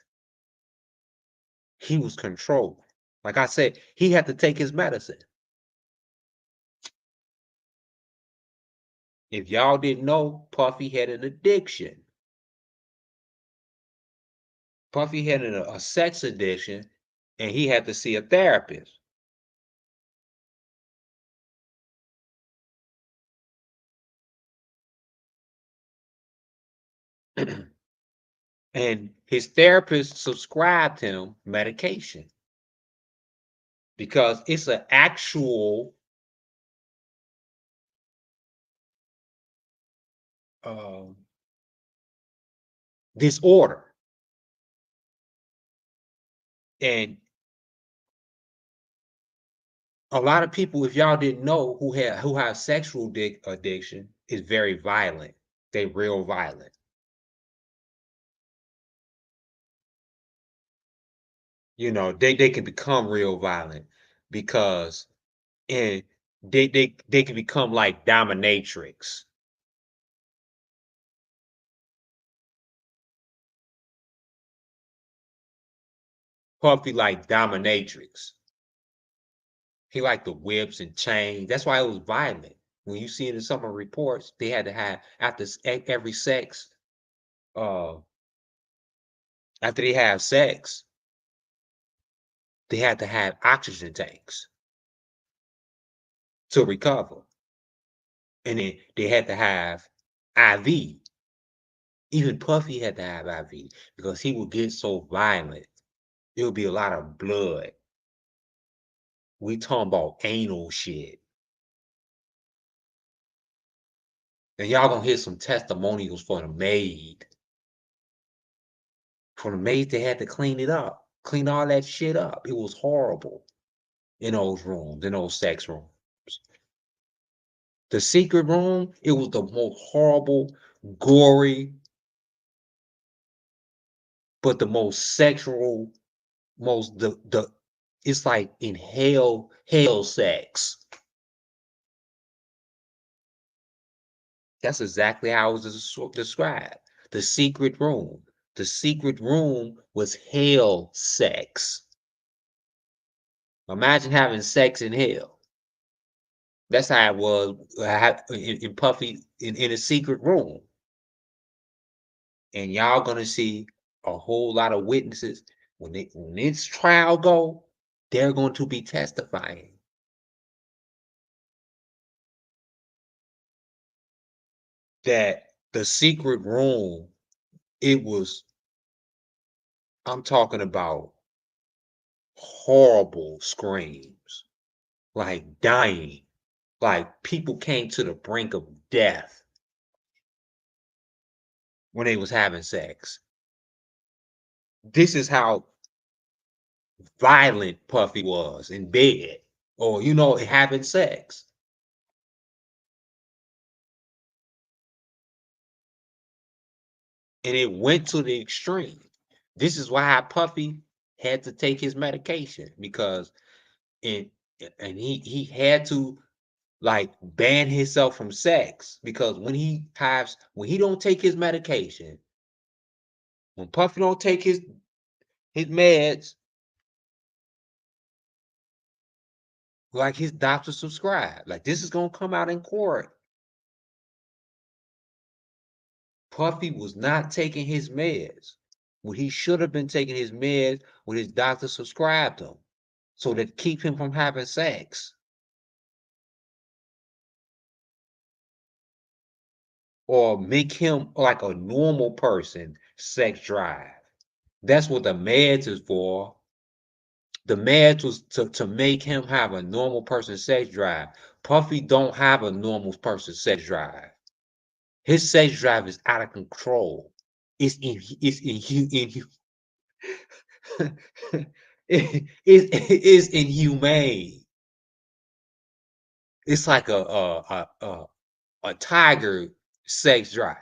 A: he was controlled. Like I said, he had to take his medicine. If y'all didn't know, Puffy had an addiction. Puffy had a sex addiction, and he had to see a therapist. And his therapist subscribed him medication because it's an actual disorder. And a lot of people, if y'all didn't know, who have sexual addiction, is very violent. They real violent. You know, they can become real violent because and they can become like dominatrix. Puffy like dominatrix. He liked the whips and chains. That's why it was violent. When you see it in some of the reports, they had to have every sex, uh, after they have sex, they had to have oxygen tanks to recover. And then they had to have IV. Even Puffy had to have IV because he would get so violent. It would be a lot of blood. We talking about anal shit. And y'all gonna hear some testimonials for the maid. For the maid, they had to clean it up, clean all that shit up. It was horrible in those rooms, in those sex rooms. The secret room, it was the most horrible, gory, but the most sexual, most It's like in hell sex. That's exactly how it was described. The secret room. The secret room was hell sex. Imagine having sex in hell. That's how it was in Puffy in a secret room. And y'all gonna see a whole lot of witnesses when this trial go. They're going to be testifying. That the secret room, I'm talking about horrible screams, like dying, like people came to the brink of death when they was having sex. This is how violent Puffy was in bed or, having sex. And it went to the extreme. This is why Puffy had to take his medication because and he had to like ban himself from sex because when he don't take his medication, when Puffy don't take his meds, like his doctor subscribed, like this is gonna come out in court. Puffy was not taking his meds when he should have been taking his meds when his doctor subscribed him, so that keep him from having sex or make him like a normal person sex drive. That's what the meds is for. The meds was to make him have a normal person sex drive. Puffy don't have a normal person sex drive. His sex drive is out of control. It's inhumane. It's like a tiger sex drive.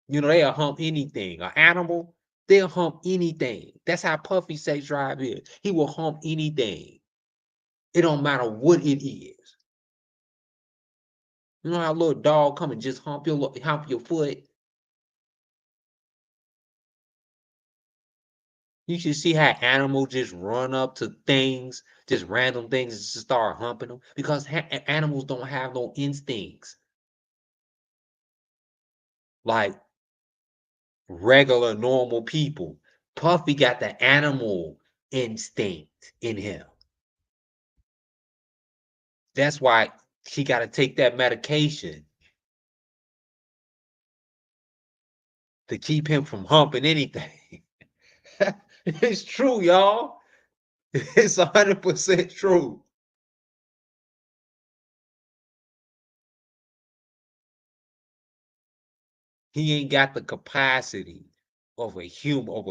A: They'll hump anything. An animal, they'll hump anything. That's how Puffy sex drive is. He will hump anything. It don't matter what it is. You know how a little dog come and just hump your foot? You should see how animals just run up to things, just random things, and just start humping them because animals don't have no instincts like regular normal people. Puffy got the animal instinct in him. That's why he got to take that medication to keep him from humping anything. It's true, y'all. It's 100% true. He ain't got the capacity of a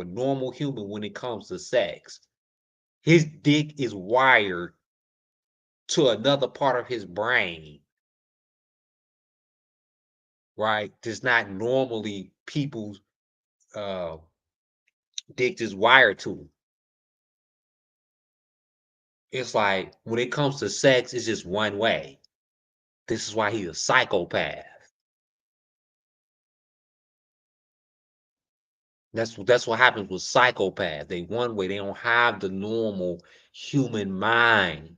A: normal human when it comes to sex. His dick is wired to another part of his brain, right? That's not normally people's uh, dick is wired to. It's like when it comes to sex, it's just one way. This is why he's a psychopath. That's what happens with psychopaths. They one way, they don't have the normal human mind.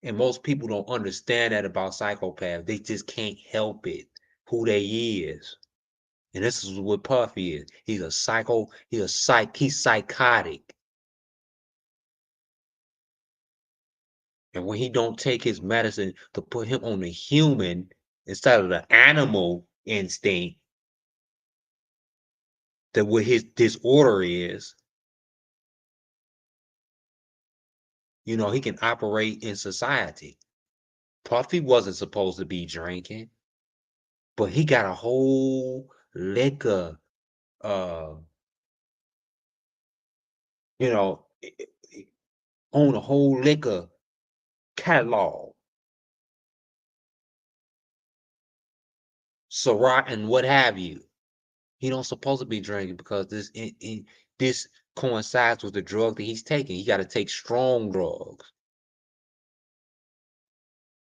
A: And most people don't understand that about psychopaths. They just can't help it, who they is. And this is what Puffy is. He's psychotic. And when he don't take his medicine to put him on the human instead of the animal instinct, that what his disorder is, he can operate in society. Puffy wasn't supposed to be drinking, but he got a whole liquor, uh, you know, own a whole liquor catalog. Syrah and what have you. He don't supposed to be drinking because this coincides with the drug that he's taking. He got to take strong drugs.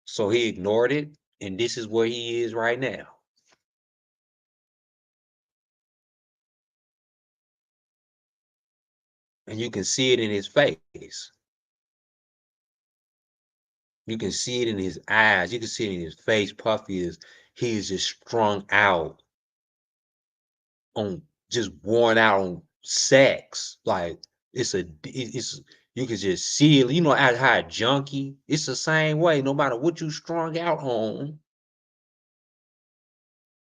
A: So he ignored it, and this is where he is right now. And you can see it in his face. You can see it in his eyes. You can see it in his face. Puffy he is just strung out on, just worn out on sex. Like it's you can just see it. You know how a junkie. It's the same way. No matter what you strung out on,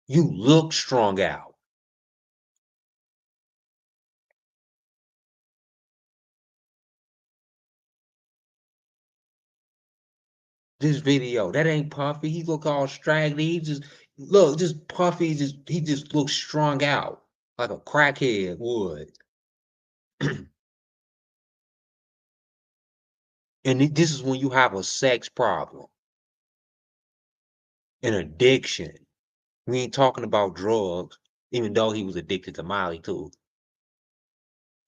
A: you look strung out. This video, that ain't Puffy. He look all straggly. He just Puffy. He just looks strung out like a crackhead would. And this is when you have a sex problem, an addiction. We ain't talking about drugs, even though he was addicted to Molly too.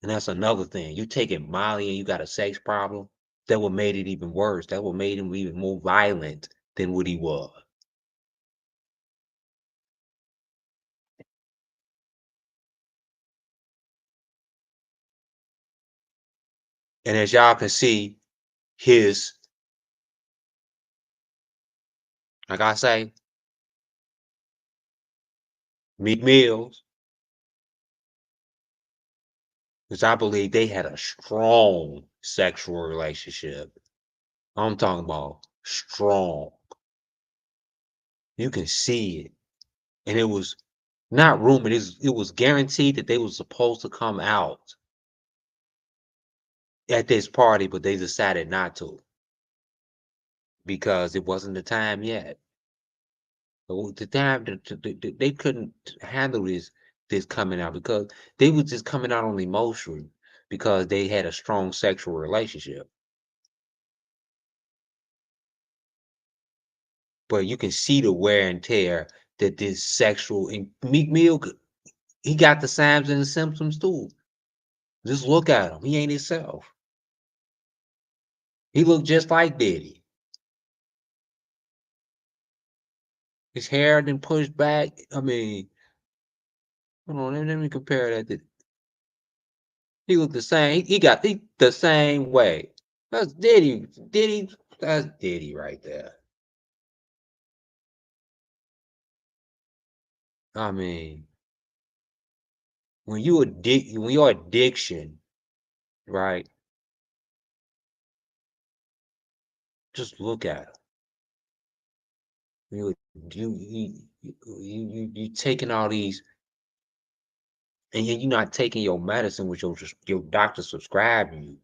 A: And that's another thing. You taking Molly and you got a sex problem, that would made it even worse. That would made him even more violent than what he was. And as y'all can see, his, like I say, Meek Mills, because I believe they had a strong sexual relationship. I'm talking about strong. You can see it. And it was not rumored, it was guaranteed that they were supposed to come out at this party, but they decided not to because it wasn't the time yet. The time they couldn't handle this coming out because they was just coming out on emotion because they had a strong sexual relationship. But you can see the wear and tear that this sexual, and Meek Mill, he got the signs and the symptoms too. Just look at him. He ain't himself. He looked just like Diddy. His hair then pushed back. I mean, hold on, let me compare that to, he looked the same. He got the same way. That's Diddy. That's Diddy right there. I mean, when your addiction, right? Just look at him. You taking all these, and you're not taking your medicine, which your doctor subscribed you.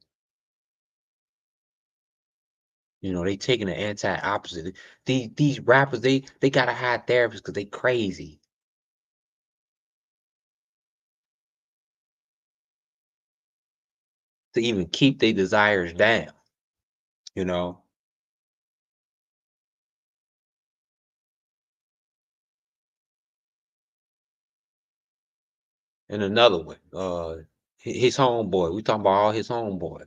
A: You know, they taking the anti-opposite. These rappers, they gotta hire therapists because they crazy. To even keep their desires down, you know. And another one, his homeboy. We talking about all his homeboys.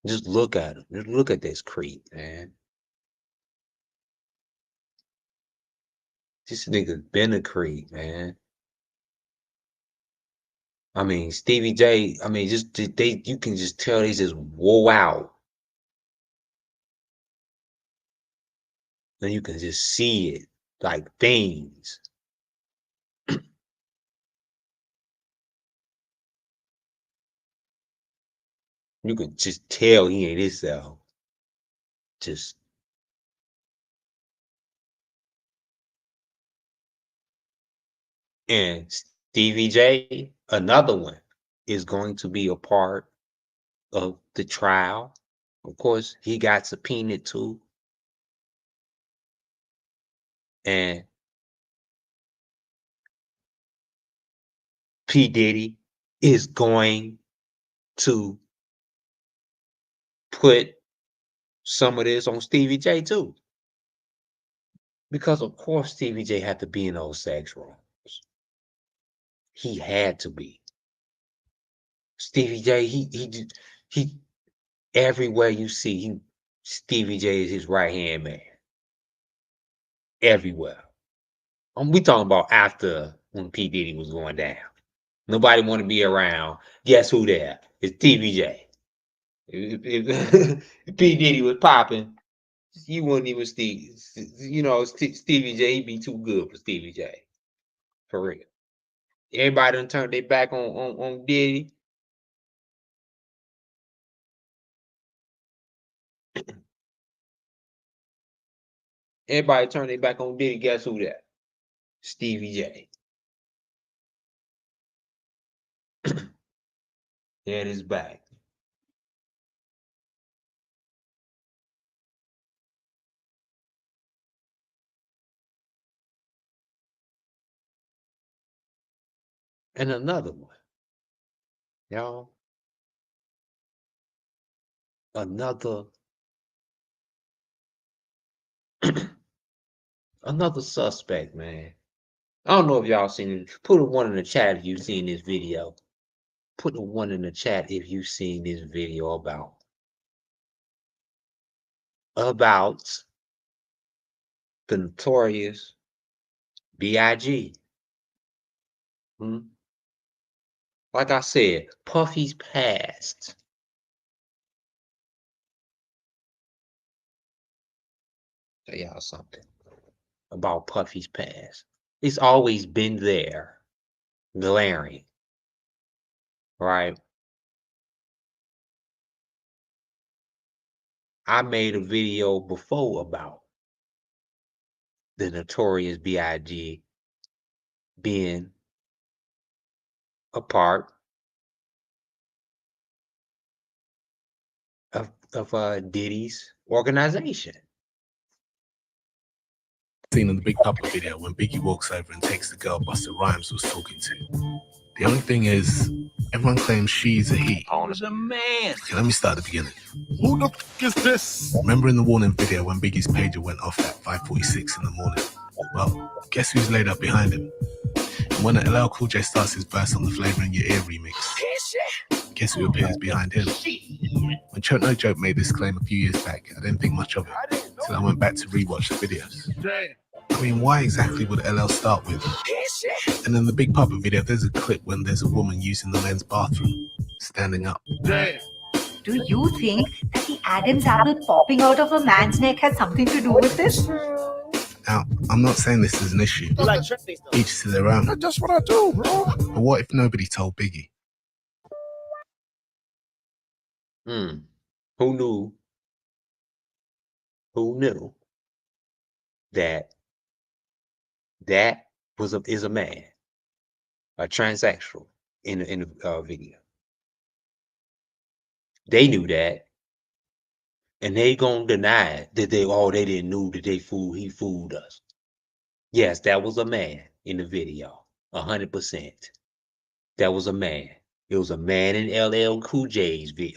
A: Just look at him. Just look at this creep, man. This nigga's been a creep, man. I mean, Stevie J. I mean, just they. You can just tell they just wore out, and you can just see it like things. You can just tell he ain't himself. Just and Stevie J. Another one is going to be a part of the trial. Of course, he got subpoenaed too. And P. Diddy is going to put some of this on Stevie J too. Because of course Stevie J had to be in those sex rooms. He had to be. Stevie J, he everywhere you see, Stevie J is his right hand man. Everywhere. We talking about after when P. Diddy was going down. Nobody want to be around. Guess who there? It's Stevie J. If P. Diddy was popping, you wouldn't even Stevie J, he'd be too good for Stevie J. For real. Everybody done turned their back on Diddy. Everybody turned their back on Diddy. Guess who that? Stevie J. That is back. And another one, y'all. Another another suspect, man. I don't know if y'all seen it. Put a one in the chat if you've seen this video. Put a one in the chat if you've seen this video about the notorious B.I.G. Like I said, Puffy's past. Tell y'all something about Puffy's past. It's always been there, glaring, right? I made a video before about the notorious B.I.G. being a part of Diddy's organization.
H: Scene in the Big Papa video when Biggie walks over and takes the girl Busta Rhymes was talking to. The only thing is, everyone claims she's a he.
I: Oh, it's a man.
H: Okay, let me start at the beginning.
I: Who the f is this?
H: Remember in the warning video when Biggie's pager went off at 5:46 in the morning? Well, guess who's laid up behind him? And when LL Cool J starts his verse on the Flavor in Your Ear remix, guess who appears behind him? When Choke No Joke made this claim a few years back, I didn't think much of it, till I went back to rewatch the videos. I mean, why exactly would LL start with? And in the Big Papa video, there's a clip when there's a woman using the men's bathroom, standing up.
J: Do you think that the Adam's apple popping out of a man's neck has something to do with this?
H: Now, I'm not saying this is an issue. Each to their own.
I: That's what I do, bro.
H: But what if nobody told Biggie?
A: Who knew? Who knew that is a man, a transsexual in the video? They knew that, and they gonna deny it, that they didn't know that he fooled us. Yes, that was a man in the video, 100%. That was a man. It was a man in LL Cool J's Keep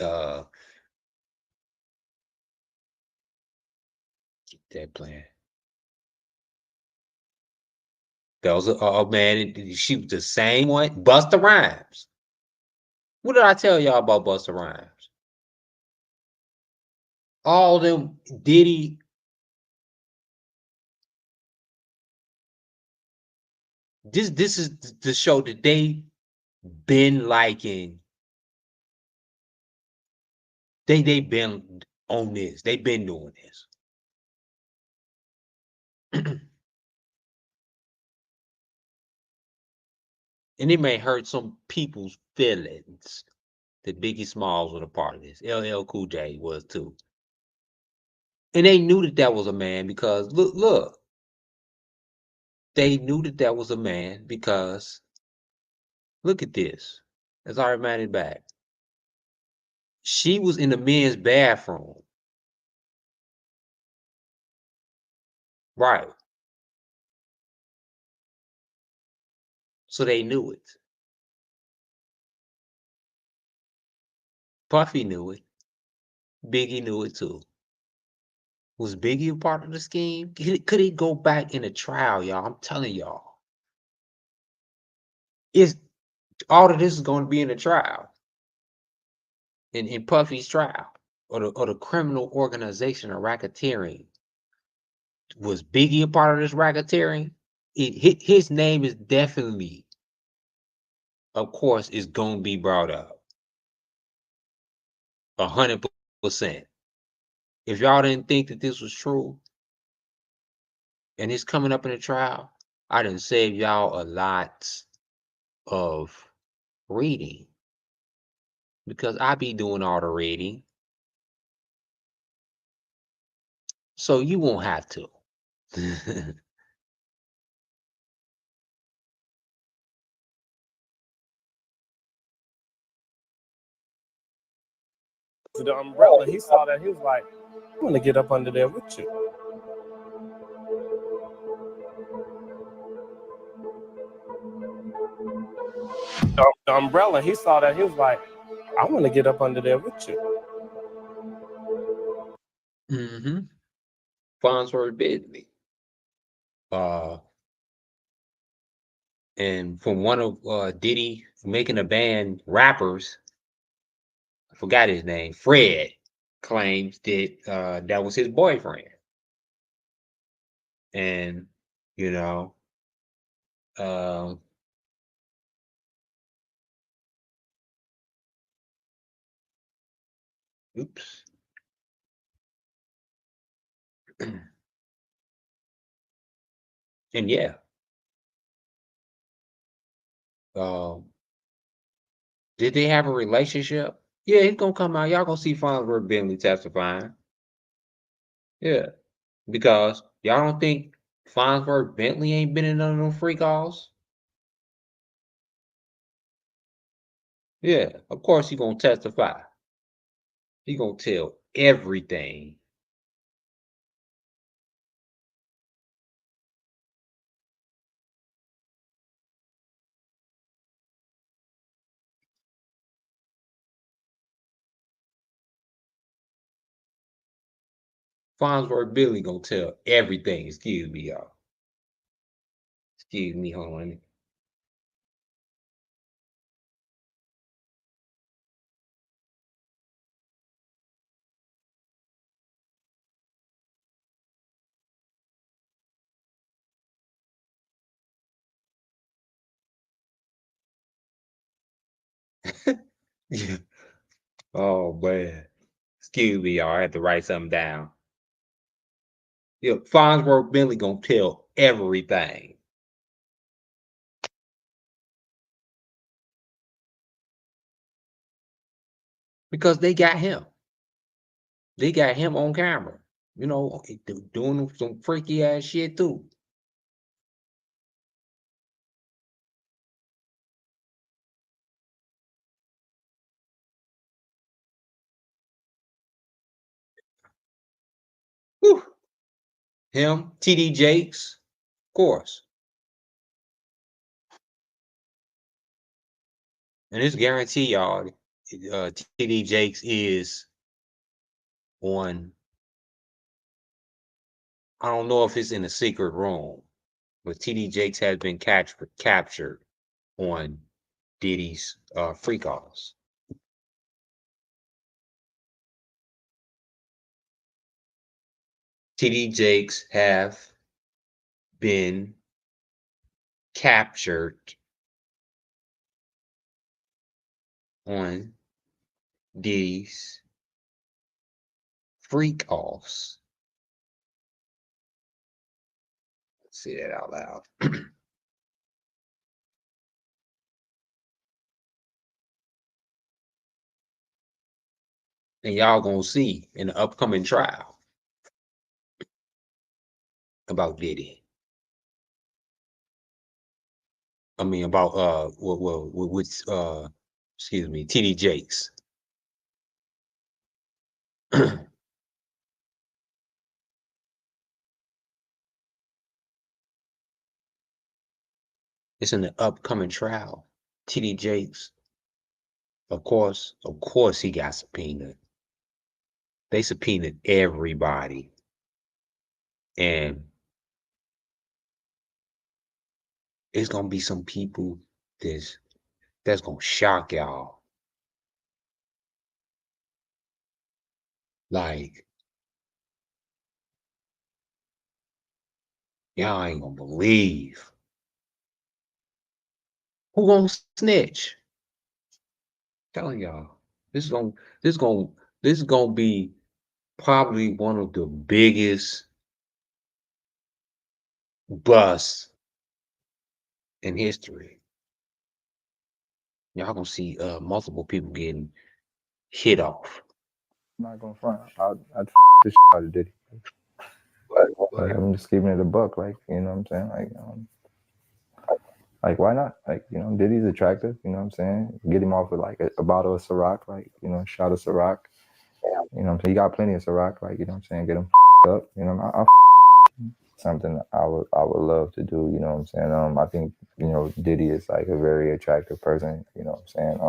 A: that playing. That was a man. She was the same one. Busta Rhymes. What did I tell y'all about Busta Rhymes? All them Diddy. This is the show that they been liking. They been on this. They been doing this. And it may hurt some people's feelings that Biggie Smalls was a part of this. LL Cool J was too. And they knew that was a man because look. They knew that was a man because look at this. As I reminded back. She was in the men's bathroom. Right. So they knew it. Puffy knew it. Biggie knew it too. Was Biggie a part of the scheme? Could he go back in a trial, y'all? I'm telling y'all. All of this is going to be in a trial. in Puffy's trial, or the criminal organization of racketeering. Was Biggie a part of this racketeering? His name is definitely, of course, is gonna be brought up 100%. If y'all didn't think that this was true, and it's coming up in the trial, I done saved y'all a lot of reading, because I be doing all the reading, so you won't have to.
K: To the umbrella, he saw that. He was like, I'm gonna get up under there with you. The umbrella, he saw that. He was like, I want to get up under there with you.
A: Mm-hmm. Farnsworth Bentley. And from one of Diddy making a band rappers, I forgot his name, Fred, claims that that was his boyfriend. And, you know, um, oops. And yeah, um, did they have a relationship? Yeah, he's gonna come out. Y'all gonna see Farnsworth Bentley testifying. Yeah, because y'all don't think Farnsworth Bentley ain't been in none of them free calls? Yeah, of course he gonna testify. He gonna tell everything. Farnsworth Billy gonna tell everything. Excuse me, y'all. Excuse me, hold on. Yeah. Oh man. Excuse me, y'all. I had to write something down. Yeah, Farnsworth Billy gonna tell everything. Because they got him. They got him on camera. You know, doing some freaky ass shit too. Whew. Him, TD Jakes, of course. And it's guarantee y'all, TD Jakes is on, I don't know if it's in a secret room, but TD Jakes has been captured on Diddy's free calls. TD Jakes have been captured on Diddy's free calls. Let's say that out loud. And y'all gonna see in the upcoming trial about Diddy. I mean about with excuse me, TD Jakes. It's in the upcoming trial. TD Jakes, of course, he got subpoenaed. They subpoenaed everybody. And it's gonna be some people that's gonna shock y'all. Like, y'all ain't gonna believe who gonna snitch. Telling y'all, this is gonna this gonna this is gonna be probably one of the biggest busts in history. Y'all gonna see multiple people getting hit off.
L: I'm not gonna front. I'd the shit out of Diddy. Like, I'm just keeping it a buck. Like, you know what I'm saying? Like, why not? Like, you know, Diddy's attractive. You know what I'm saying? Get him off with like a bottle of Ciroc, like, you know, shot of Ciroc. You know what I'm saying? He got plenty of Ciroc. Like, you know what I'm saying? Get him up. You know, something I would love to do. You know what I'm saying? I think, you know, Diddy is like a very attractive person. You know what I'm saying?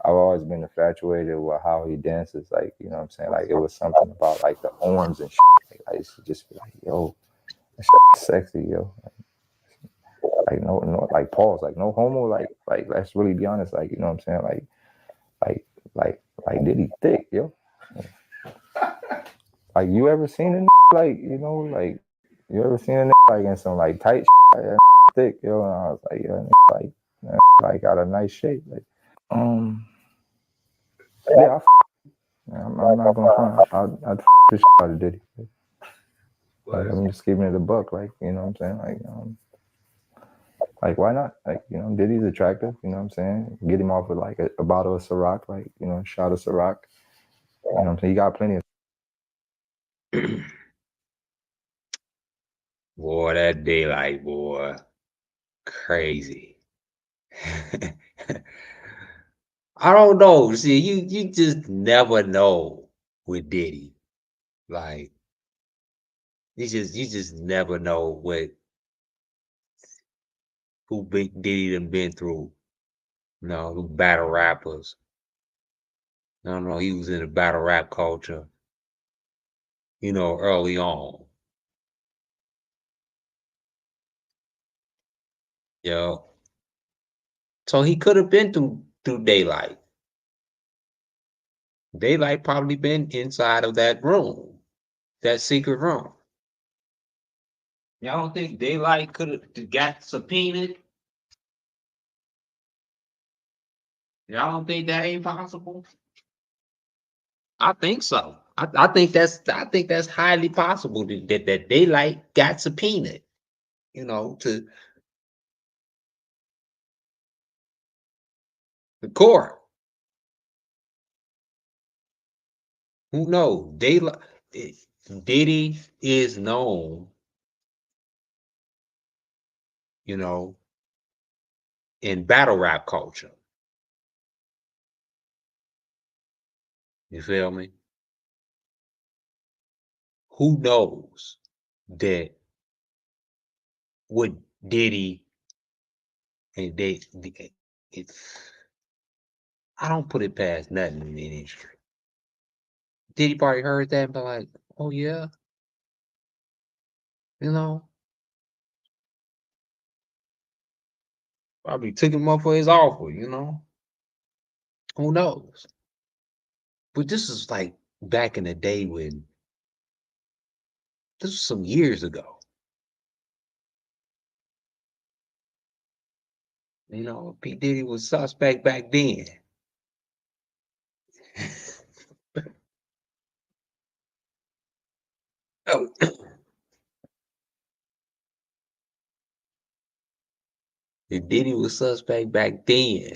L: I've always been infatuated with how he dances. Like, you know what I'm saying? Like, it was something about like the arms and shit. Like, I used to just be like, yo, that shit sexy, yo. Like no, like pause, like no homo, like let's really be honest, like, you know what I'm saying, like Diddy thick, yo. Like, you ever seen a like, you know, like you ever seen a like in some like tight like that thick, yo? And I was like, yo, like got a nice shape, like yeah, I'm not gonna front. I'd the shit out of Diddy. Like, I'm just keeping it a buck, like, you know what I'm saying, like, why not? Like, you know, Diddy's attractive, you know what I'm saying? Get him off with like a bottle of Ciroc, like, you know, shot of Ciroc. You know what I'm saying? He got plenty of.
A: Boy, that daylight, boy, crazy. I don't know. See, you just never know with Diddy. Like, you just never know who Big Diddy done been through. You know, who battle rappers. I don't know. He was in the battle rap culture, you know, early on. You know, so he could have been through daylight. Daylight probably been inside of that room, that secret room. Y'all don't think Daylight could have got subpoenaed? Y'all don't think that ain't possible? I think so. I think that's highly possible that Daylight got subpoenaed, you know, to the court. Who knows? Daylight Diddy is known, you know, in battle rap culture. You feel me? Who knows that what Diddy and it's I don't put it past nothing in the industry. Diddy probably heard that and be like, oh yeah, you know, probably took him up for his offer, you know. Who knows? But this is like back in the day when this was some years ago. You know, P. Diddy was suspect back then. Oh, the Diddy was suspect back then.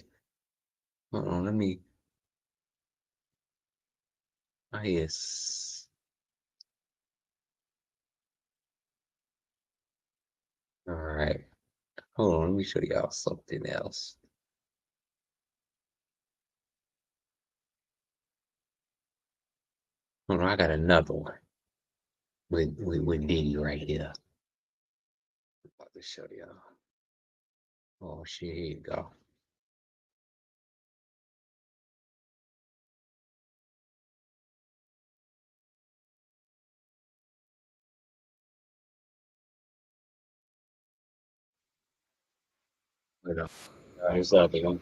A: Hold on, let me. I yes. All right. Hold on, let me show y'all something else. Hold on, I got another one with Diddy right here. About to show y'all. Oh shit, here you go. Wait up. Here's the other one.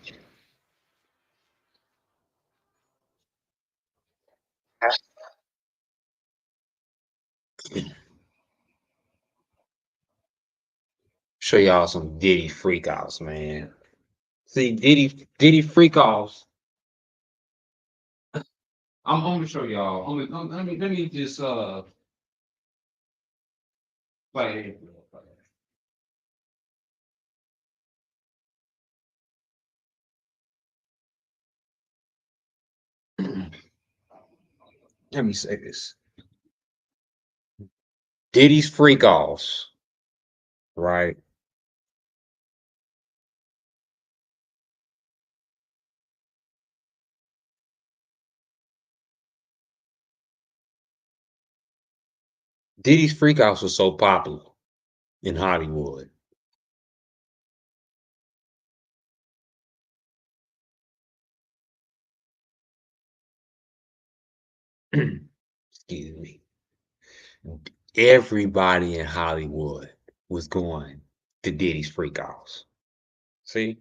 A: Show y'all some Diddy freakouts, man. See, Diddy freakouts. I'm gonna show y'all. Let me just play it. Let me say this. Diddy's freakouts, right? Diddy's freakouts was so popular in Hollywood. Excuse me. Everybody in Hollywood was going to Diddy's freakouts. See,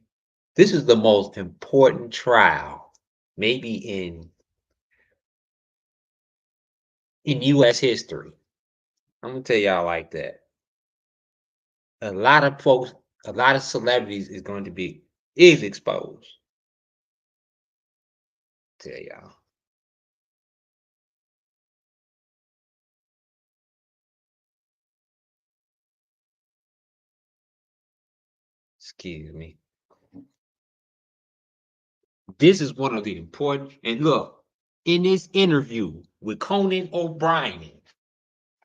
A: this is the most important trial, maybe in U.S. history. I'm gonna tell y'all like that. A lot of folks, a lot of celebrities is exposed. Tell y'all. Excuse me. This is one of the important, and look, in this interview with Conan O'Brien,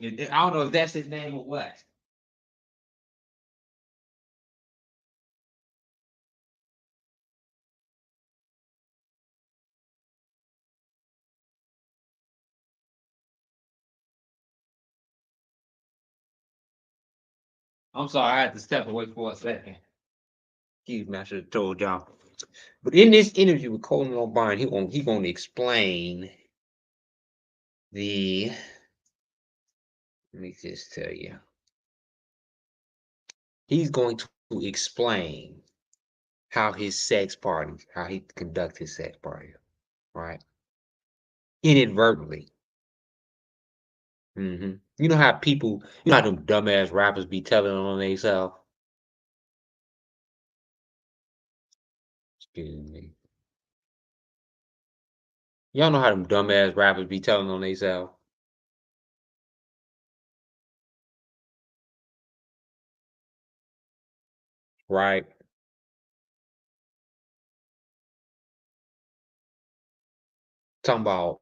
A: I don't know if that's his name or what. I'm sorry, I had to step away for a second. Excuse me, I should have told y'all. But in this interview with Conan O'Brien, he gonna explain the. Let me just tell you. He's going to explain how his sex parties, how he conduct his sex party, right? Inadvertently. You know how people, you know how them dumbass rappers be telling on themselves. Excuse me. Y'all know how them dumbass rappers be telling on themselves. Right? Talking about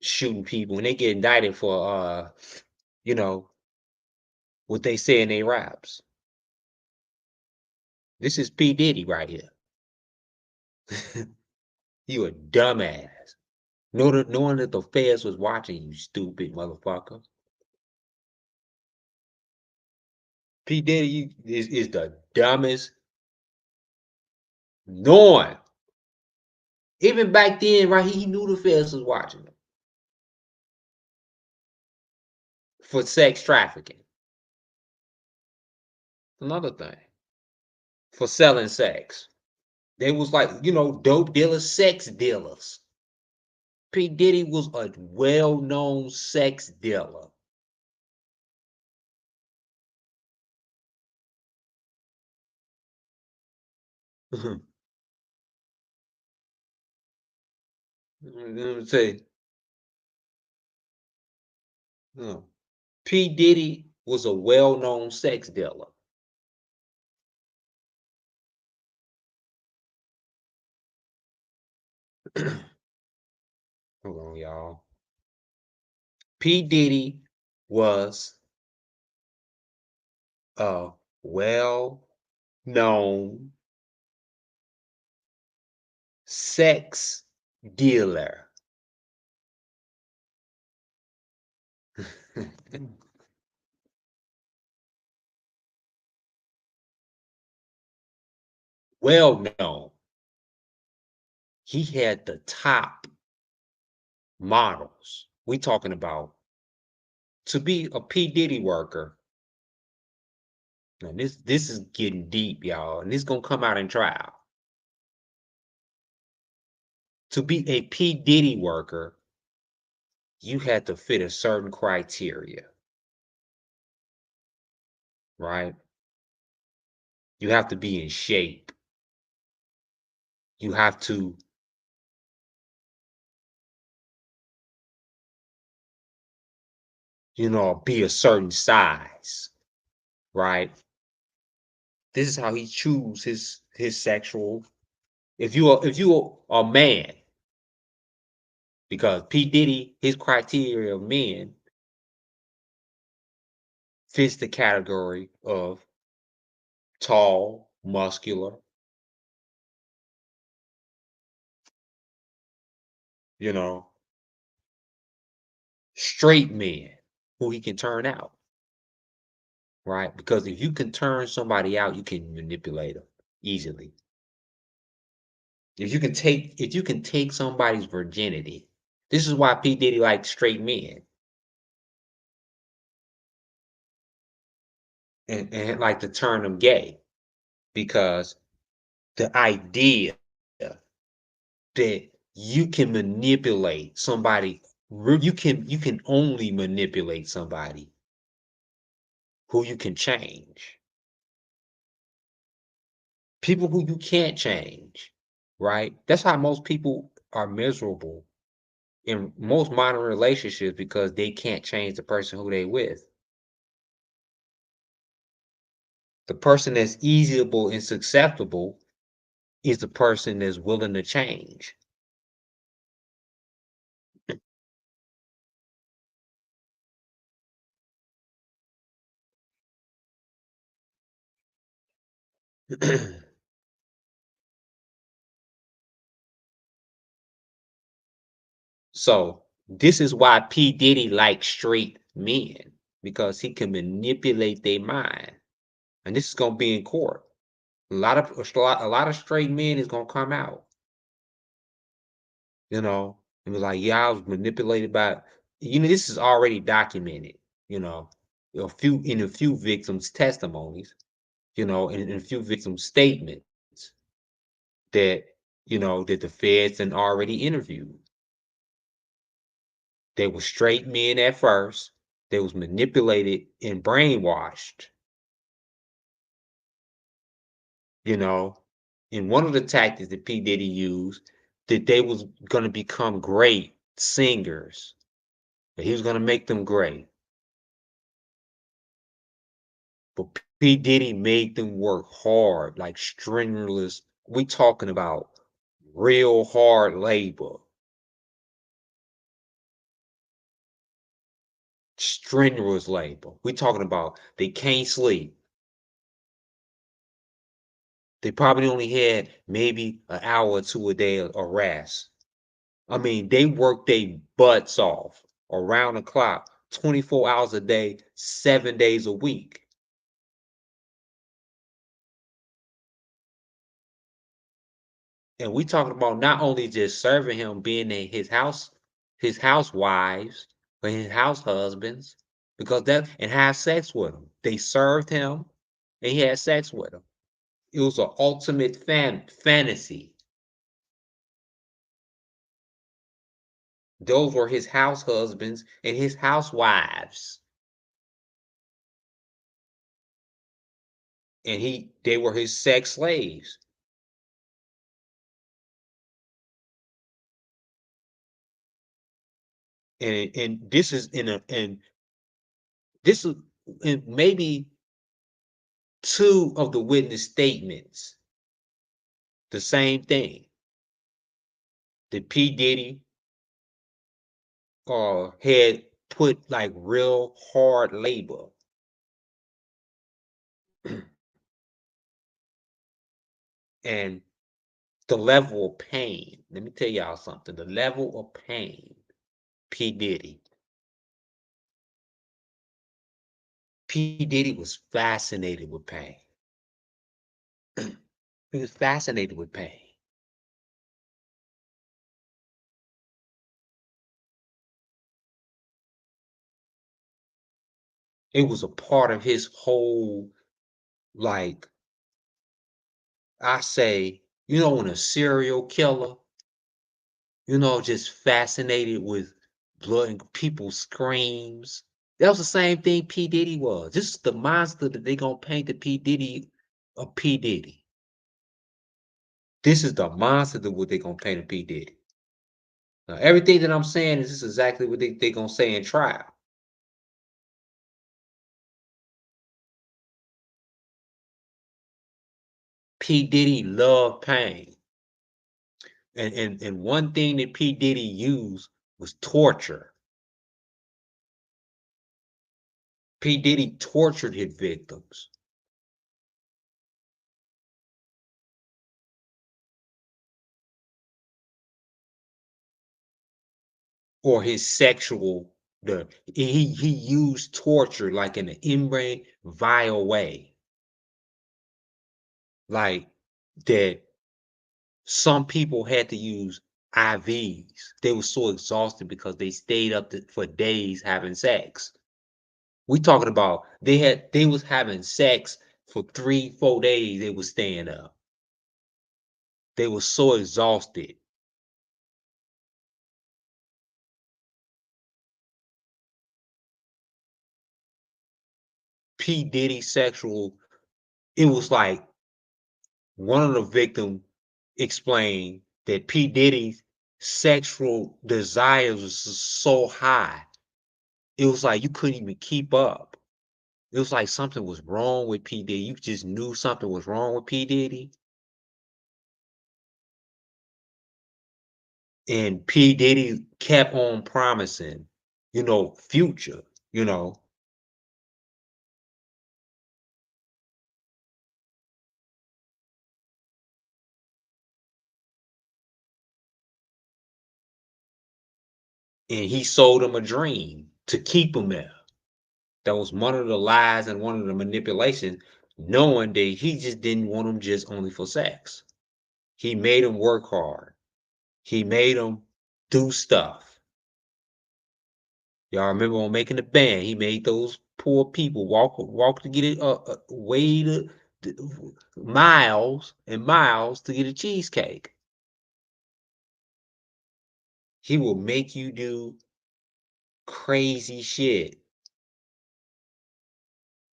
A: shooting people and they get indicted for you know, what they say in their raps. This is P. Diddy right here. You a dumbass. Knowing that the feds was watching you, stupid motherfucker. P. Diddy is the dumbest. Knowing. Even back then, right, he knew the feds was watching him. For sex trafficking. Another thing. For selling sex. They was like, dope dealers, sex dealers. P. Diddy was a well-known sex dealer. Let me say, P. Diddy was a well-known sex dealer. Hold on, y'all. P. Diddy was a well-known sex dealer. Well known. He had the top models. We talking about to be a P. Diddy worker. Now this is getting deep, y'all, and this is gonna come out in trial. To be a P. Diddy worker, you had to fit a certain criteria, right? You have to be in shape. You have to be a certain size, right? This is how he choose his sexual. If you are a man, because P. Diddy, his criteria of men fits the category of tall, muscular, you know, straight men who he can turn out, right? Because if you can turn somebody out, you can manipulate them easily. If you can take somebody's virginity, this is why P. Diddy likes straight men and like to turn them gay, because the idea that you can manipulate somebody, you can only manipulate somebody who you can change. People who you can't change, right? That's how most people are miserable in most modern relationships, because they can't change the person who they with. The person that's easyable and susceptible is the person that's willing to change. So this is why P. Diddy likes straight men, because he can manipulate their mind. And this is gonna be in court. A lot of straight men is gonna come out, and be like, yeah, I was manipulated by, this is already documented, you know, in a few victims' testimonies, in a few victims' statements that, that the feds and already interviewed. They were straight men at first. They was manipulated and brainwashed, you know. And one of the tactics that P. Diddy used, that they was gonna become great singers, that he was gonna make them great. But P. Diddy made them work hard, like strenuous. We talking about real hard labor, strenuous labor. We talking about they can't sleep. They probably only had maybe an hour or two a day of rest. I mean, they worked their butts off around the clock, 24 hours a day, 7 days a week. And we talking about not only just serving him, being in his house, his housewives, but his house husbands, and have sex with him. They served him and he had sex with them. It was an ultimate fantasy. Those were his house husbands and his housewives. And they were his sex slaves. And this is this is in maybe two of the witness statements, the same thing. That P. Diddy had put like real hard labor. And the level of pain. Let me tell y'all something. The level of pain, P. Diddy. P. Diddy was fascinated with pain. He was fascinated with pain. It was a part of his whole, like, I say, when a serial killer, just fascinated with blood and people screams. That was the same thing P. Diddy was. This is the monster that they gonna paint the P. Diddy of P. Diddy. This is the monster that what they gonna paint of P. Diddy. Now, everything that I'm saying is this exactly what they gonna say in trial. P. Diddy loved pain. And one thing that P. Diddy used was torture. P. Diddy tortured his victims. For his sexual he used torture like in an inbred vile way. Like that some people had to use IVs. They were so exhausted because they stayed up for days having sex. We talking about they was having sex for 3-4 days. They was staying up. They were so exhausted. P. Diddy sexual, it was like one of the victims explained that P. Diddy's sexual desires was so high. It was like you couldn't even keep up. It was like something was wrong with P. Diddy. You just knew something was wrong with P. Diddy. And P. Diddy kept on promising, future, you know. And he sold him a dream to keep him there. That was one of the lies and one of the manipulations, knowing that he just didn't want him just only for sex. He made him work hard. He made him do stuff. Y'all remember on Making the Band, he made those poor people walk to get it way miles and miles to get a cheesecake. He will make you do crazy shit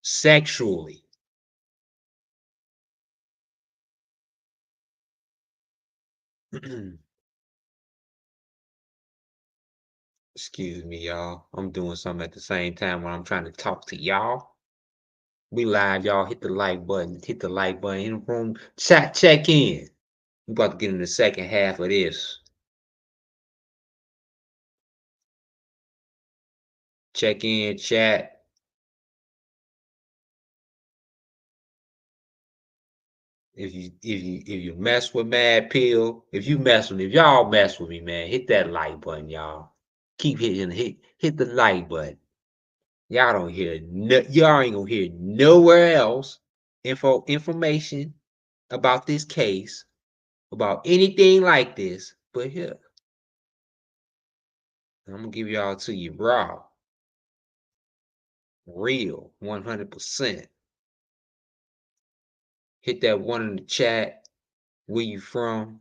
A: sexually. Excuse me, y'all. I'm doing something at the same time when I'm trying to talk to y'all. We live, y'all. Hit the like button. Hit the like button in the room. Check in. We about to get in the second half of this. Check in, chat. If you mess with Mad Pill, if y'all mess with me, man, hit that like button, y'all. Keep hit the like button. Y'all don't hear y'all ain't gonna hear nowhere else information about this case, about anything like this, but here. I'm gonna give y'all to you raw, real, 100%. Hit that one in the chat. Where you from?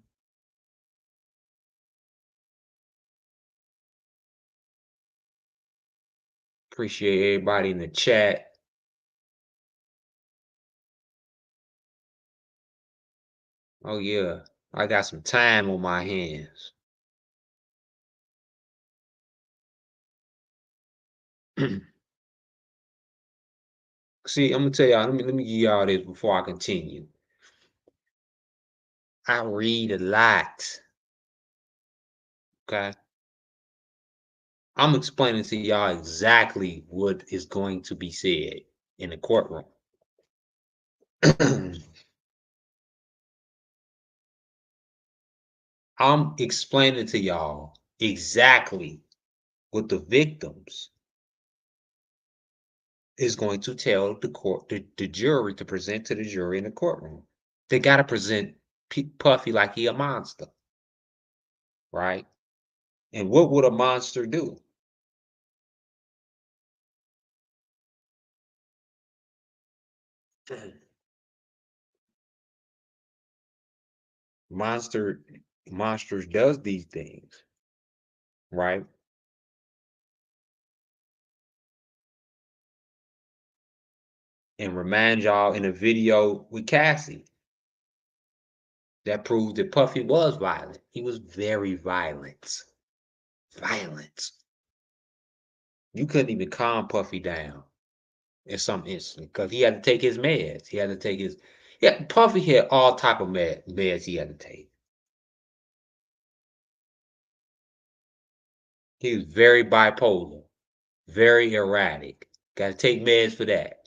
A: Appreciate everybody in the chat. Oh yeah, I got some time on my hands. See, I'm gonna tell y'all. Let me give y'all this before I continue. I read a lot. Okay, I'm explaining to y'all exactly what is going to be said in the courtroom. I'm explaining to y'all exactly what the victims is going to tell the court, the jury, to present to the jury in the courtroom. They got to present Puffy like he a monster, right? And what would a monster do? Monsters does these things, right? and remind y'all in a video with Cassie that proved that Puffy was violent. He was very violent. Violent. You couldn't even calm Puffy down in some instance because he had to take his meds. He had to take his Puffy had all type of meds he had to take. He was very bipolar, very erratic. Got to take meds for that.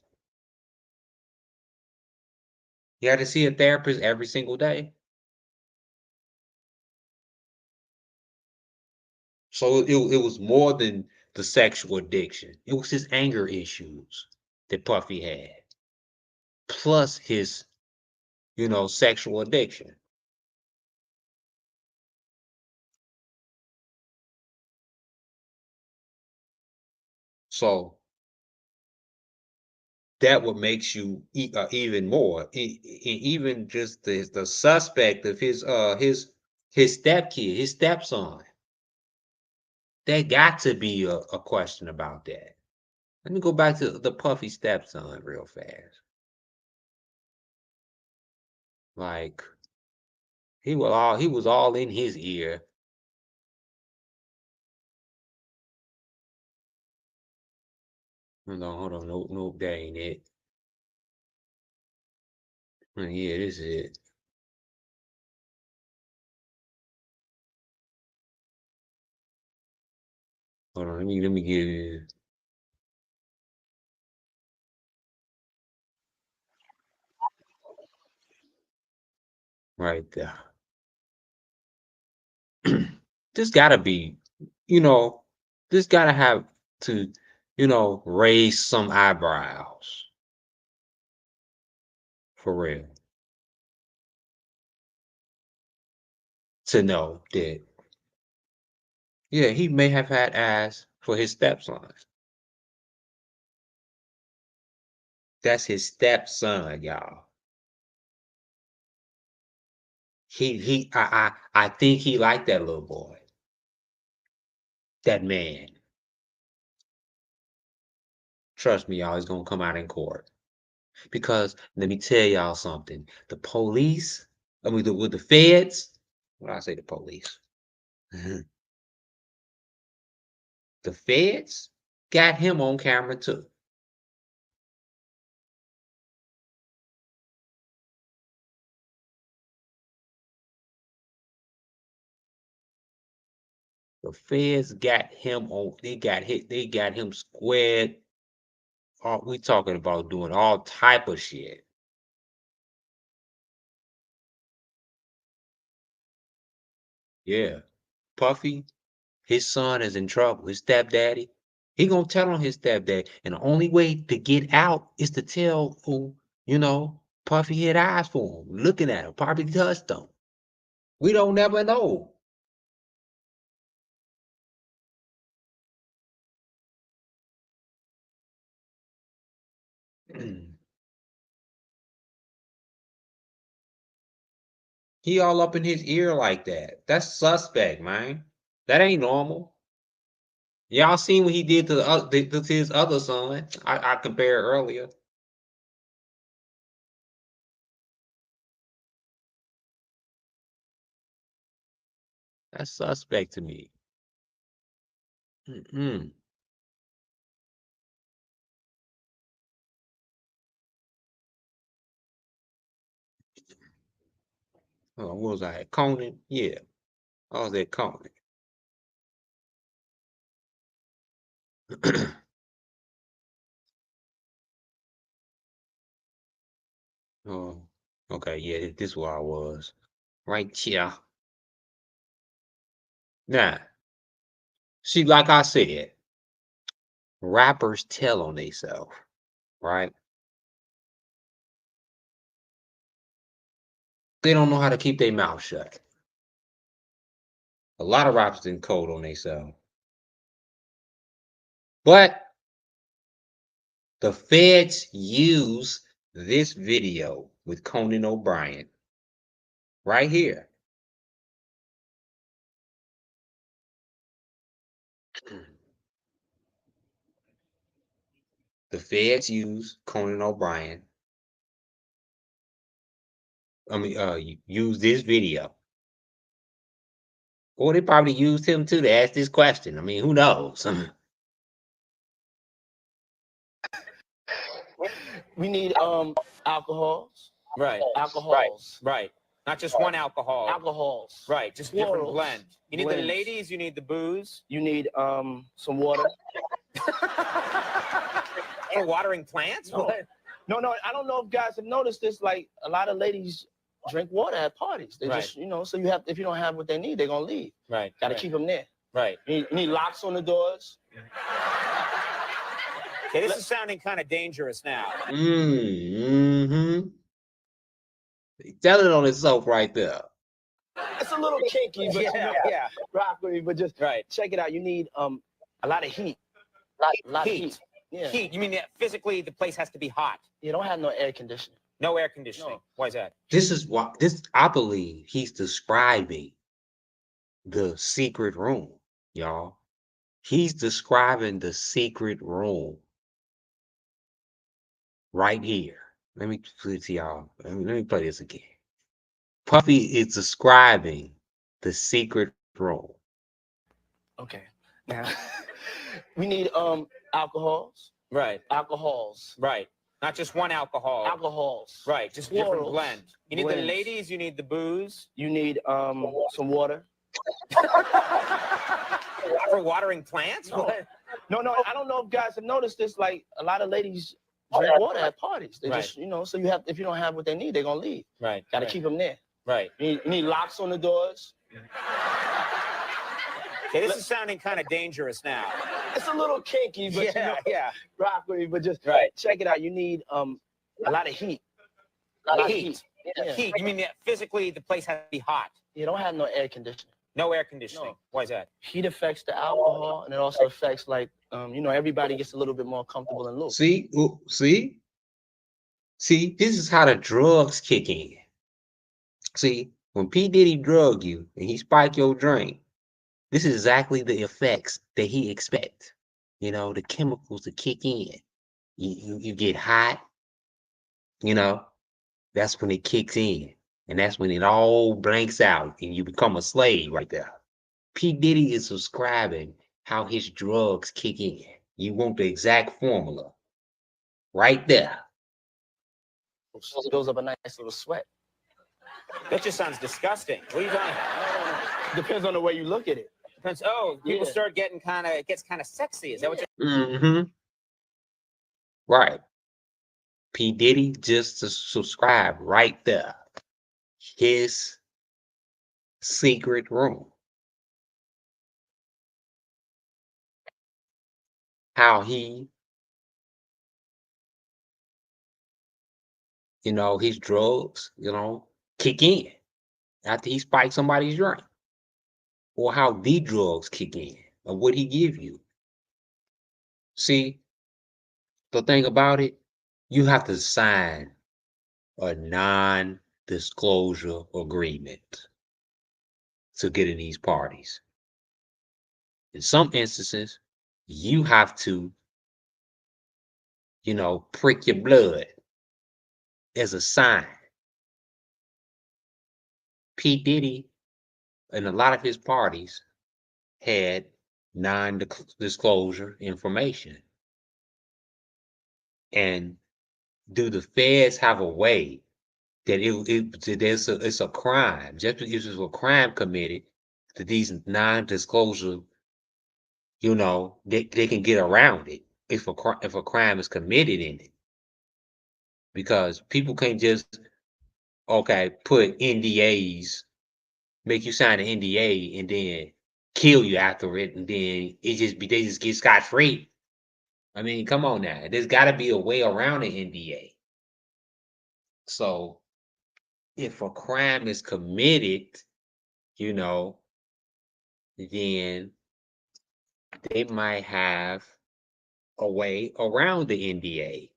A: He had to see a therapist every single day. So it was more than the sexual addiction. It was his anger issues that Puffy had, plus his, sexual addiction. So that what makes you even more, even just the suspect of his stepkid, his stepson. There got to be a question about that. Let me go back to the Puffy stepson real fast. Like he was all in his ear. Hold on, no, that ain't it. Yeah, this is it. Hold on, let me get it. Right there. This gotta be, this gotta have to, raise some eyebrows. For real. To know that, yeah, he may have had eyes for his stepson. That's his stepson, y'all. I think he liked that little boy. That man. Trust me, y'all, he's gonna come out in court. Because let me tell y'all something. The police, with the feds, what I say the police? The feds got him on camera too. The feds got him on, they got him squared. We talking about doing all type of shit. Yeah. Puffy, his son is in trouble. His stepdaddy, he gonna tell on his stepdaddy. And the only way to get out is to tell who, Puffy had eyes for him, looking at him, probably touched him. We don't never know. He all up in his ear like that. That's suspect, man. That ain't normal. Y'all seen what he did to to his other son. I compared earlier. That's suspect to me. Mm-mm. What was I at? Conan? Yeah. I was at Conan. Oh, okay, yeah, this is where I was. Right here. Now, see, like I said, rappers tell on themselves, right? They don't know how to keep their mouth shut. A lot of rappers didn't code on themselves. But the feds use this video with Conan O'Brien right here. the feds use Conan O'Brien. Use this video. Or they probably used him too to ask this question. I mean, who knows?
M: We need alcohols.
K: Right.
M: Alcohols.
K: Right. Not just one alcohol.
M: Alcohols.
K: Right. Just different
M: Plurals.
K: blend. You need the
M: Blends.
K: ladies, you need the booze.
M: You need some water.
K: For watering plants?
M: No. No, I don't know if guys have noticed this. Like a lot of ladies drink water at parties. They
K: Right.
M: just, so you have, if you don't have what they need, they're gonna leave.
K: Right.
M: Gotta keep them there.
K: Right.
M: You need locks on the doors.
K: Okay, this is sounding kind of dangerous now.
A: Mm-hmm. Tell it on itself right there.
M: It's a little kinky, but
K: yeah.
M: rock with me. But just check it out. You need a lot of heat. A lot of heat. Yeah.
K: Heat. You mean that physically the place has to be hot?
M: You don't have no air conditioning.
K: No air conditioning.
M: No.
K: Why is that?
A: This is what I believe he's describing the secret room, y'all. He's describing the secret room right here. Let me play it to y'all. Let me play this again. Puffy is describing the secret room.
M: Okay. Now we need alcohols.
K: Right.
M: Alcohols.
K: Right. Not just one alcohol.
M: Alcohols.
K: Right. Just different
M: Plurals.
K: blend. You need the
M: Blends.
K: ladies, you need the booze.
M: You need some water.
K: For watering plants?
M: No, I don't know if guys have noticed this. Like a lot of ladies drink water at parties. They just, so you have, if you don't have what they need, they're gonna leave.
K: Right.
M: Gotta keep them there.
K: Right.
M: You need locks on the doors.
K: Okay, this is sounding kind of dangerous now.
M: It's a little kinky, but
K: yeah.
M: rock with me. But just check it out. You need a lot of heat.
K: A lot of heat.
M: Yeah.
K: Heat. You mean that physically the place has to be hot?
M: You don't have no air conditioning.
K: No air conditioning.
M: No.
K: Why is that?
M: Heat affects the alcohol, and it also affects like everybody gets a little bit more comfortable and loose.
A: See, this is how the drugs kick in. See, when P. Diddy drug you and he spike your drink, this is exactly the effects that he expects. The chemicals to kick in. You get hot, that's when it kicks in. And that's when it all blanks out and you become a slave right there. P. Diddy is describing how his drugs kick in. You want the exact formula right there.
M: It goes up a nice little sweat.
K: That just sounds disgusting. What are you talking about?
M: Depends on the way you look at it.
K: Depends. Oh, people start getting it gets kind of sexy. Is that what you're
A: Mm-hmm. Right. P. Diddy just to subscribe right there. His secret room. How he, his drugs, kick in after he spikes somebody's drink. Or how the drugs kick in, or what he give you. See, the thing about it, you have to sign a non-disclosure agreement to get in these parties. In some instances, you have to, prick your blood as a sign. P. Diddy and a lot of his parties had non-disclosure information. And do the feds have a way that it's a crime? Just because it's a crime committed, that these non-disclosure, they can get around it if a crime is committed in it. Because people can't just put NDAs, make you sign an NDA and then kill you after it, and then they just get scot-free. I mean, come on now. There's got to be a way around the NDA. So if a crime is committed, then they might have a way around the NDA.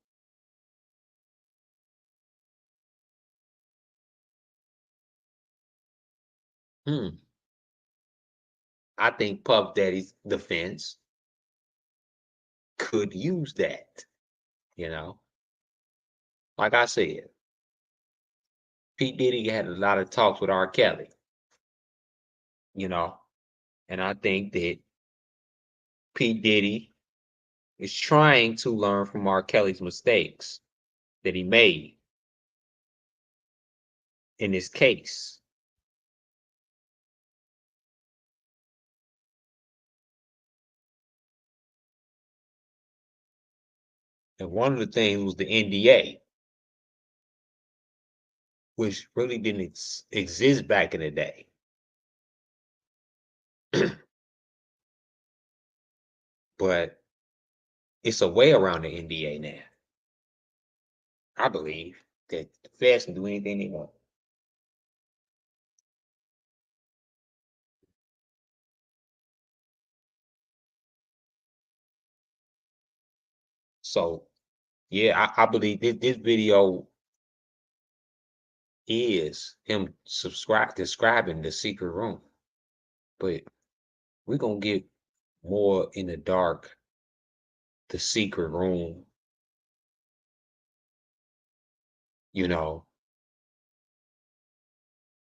A: I think Puff Daddy's defense could use that. You know, like I said, P. Diddy had a lot of talks with R. Kelly, you know, and I think that P. Diddy is trying to learn from R. Kelly's mistakes that he made in this case. And one of the things was the NDA, which really didn't exist back in the day. But it's a way around the NDA now. I believe that the feds can do anything they want. So, yeah, I believe this video is him describing the secret room. But we're going to get more in the dark, the secret room, you know,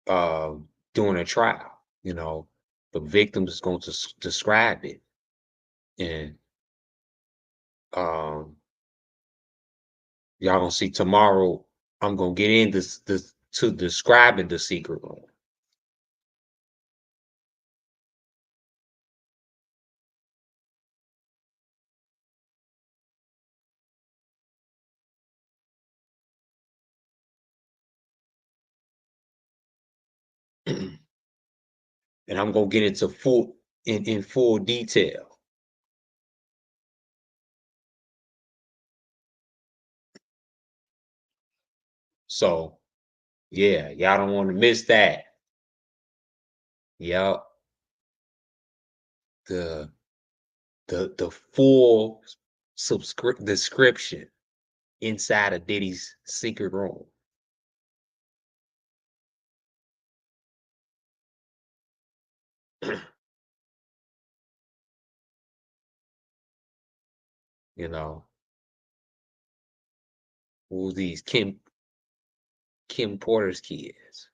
A: during a trial. You know, the victim is going to describe it. And y'all gonna see tomorrow. I'm gonna get into this to describing the secret room. And I'm gonna get into in full detail. So yeah, y'all don't want to miss that. Yep. The the full description inside of Diddy's secret room. You know, who these Kim Porter's kids.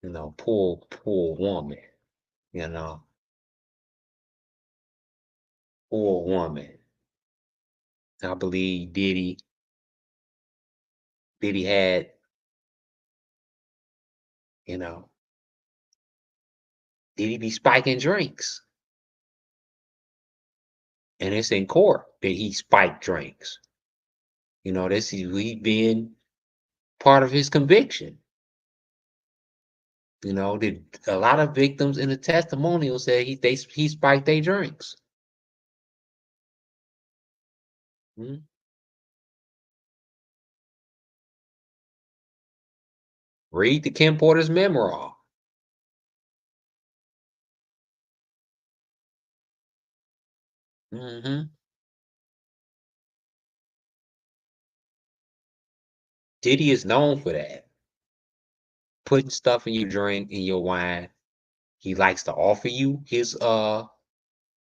A: You know, poor woman. You know, poor woman. I believe Diddy had, you know, Diddy be spiking drinks. And it's in court that he spiked drinks. You know, he been part of his conviction. You know, a lot of victims in the testimonial said he spiked their drinks. Hmm? Read the Kim Porter's memoir. Hmm. Diddy is known for that. Putting stuff in your drink, in your wine. He likes to offer you his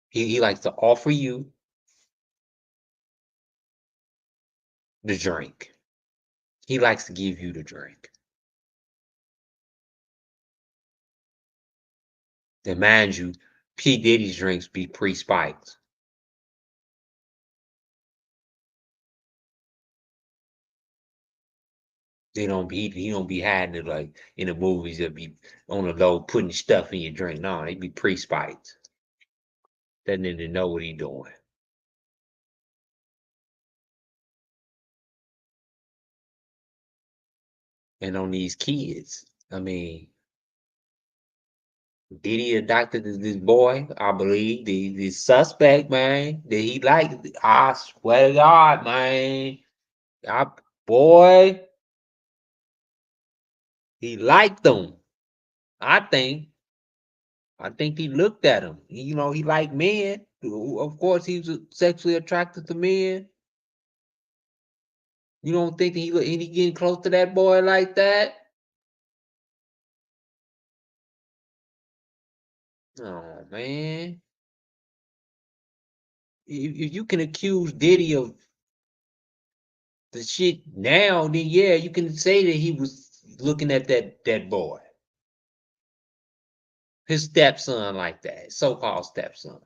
A: he likes to offer you the drink. He likes to give you the drink. And mind you, P. Diddy's drinks be pre-spiked. He don't be hiding it like in the movies that be on the low putting stuff in your drink. No, they be pre-spiked. That nigga know what he doing. And on these kids, I mean, Diddy adopted this boy, I believe, the suspect, man, that he liked. I swear to God, man. Boy, he liked them. I think. I think he looked at him. You know, he liked men. Of course, he was sexually attracted to men. You don't think he getting close to that boy like that? Oh man. If you can accuse Diddy of the shit now, then yeah, you can say that he was looking at that boy, his stepson, like that, so-called stepson. Let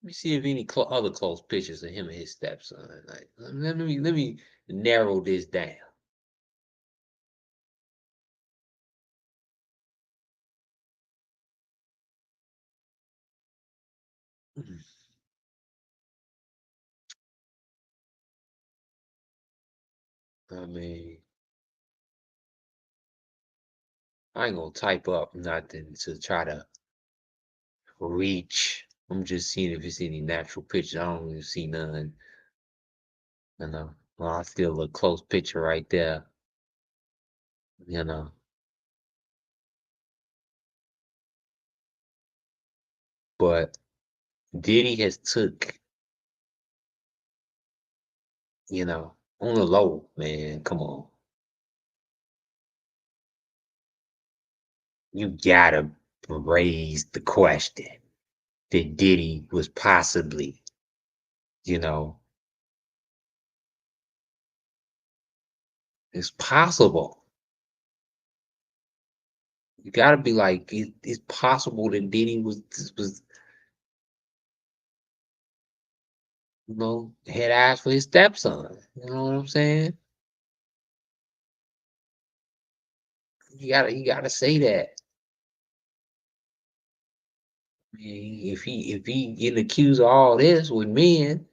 A: me see if any other close pictures of him and his stepson. Like, let me narrow this down. I mean, I ain't gonna type up nothing to try to reach. I'm just seeing if it's any natural pictures. I don't even see none. You know, well, I still a close picture right there. You know, but Diddy has took, on the low, man. Come on, you gotta raise the question that Diddy was possibly, you know, it's possible. You gotta be like, it's possible that Diddy was had eyes for his stepson. You know what I'm saying? You gotta say that. I mean, if he getting accused of all this with men,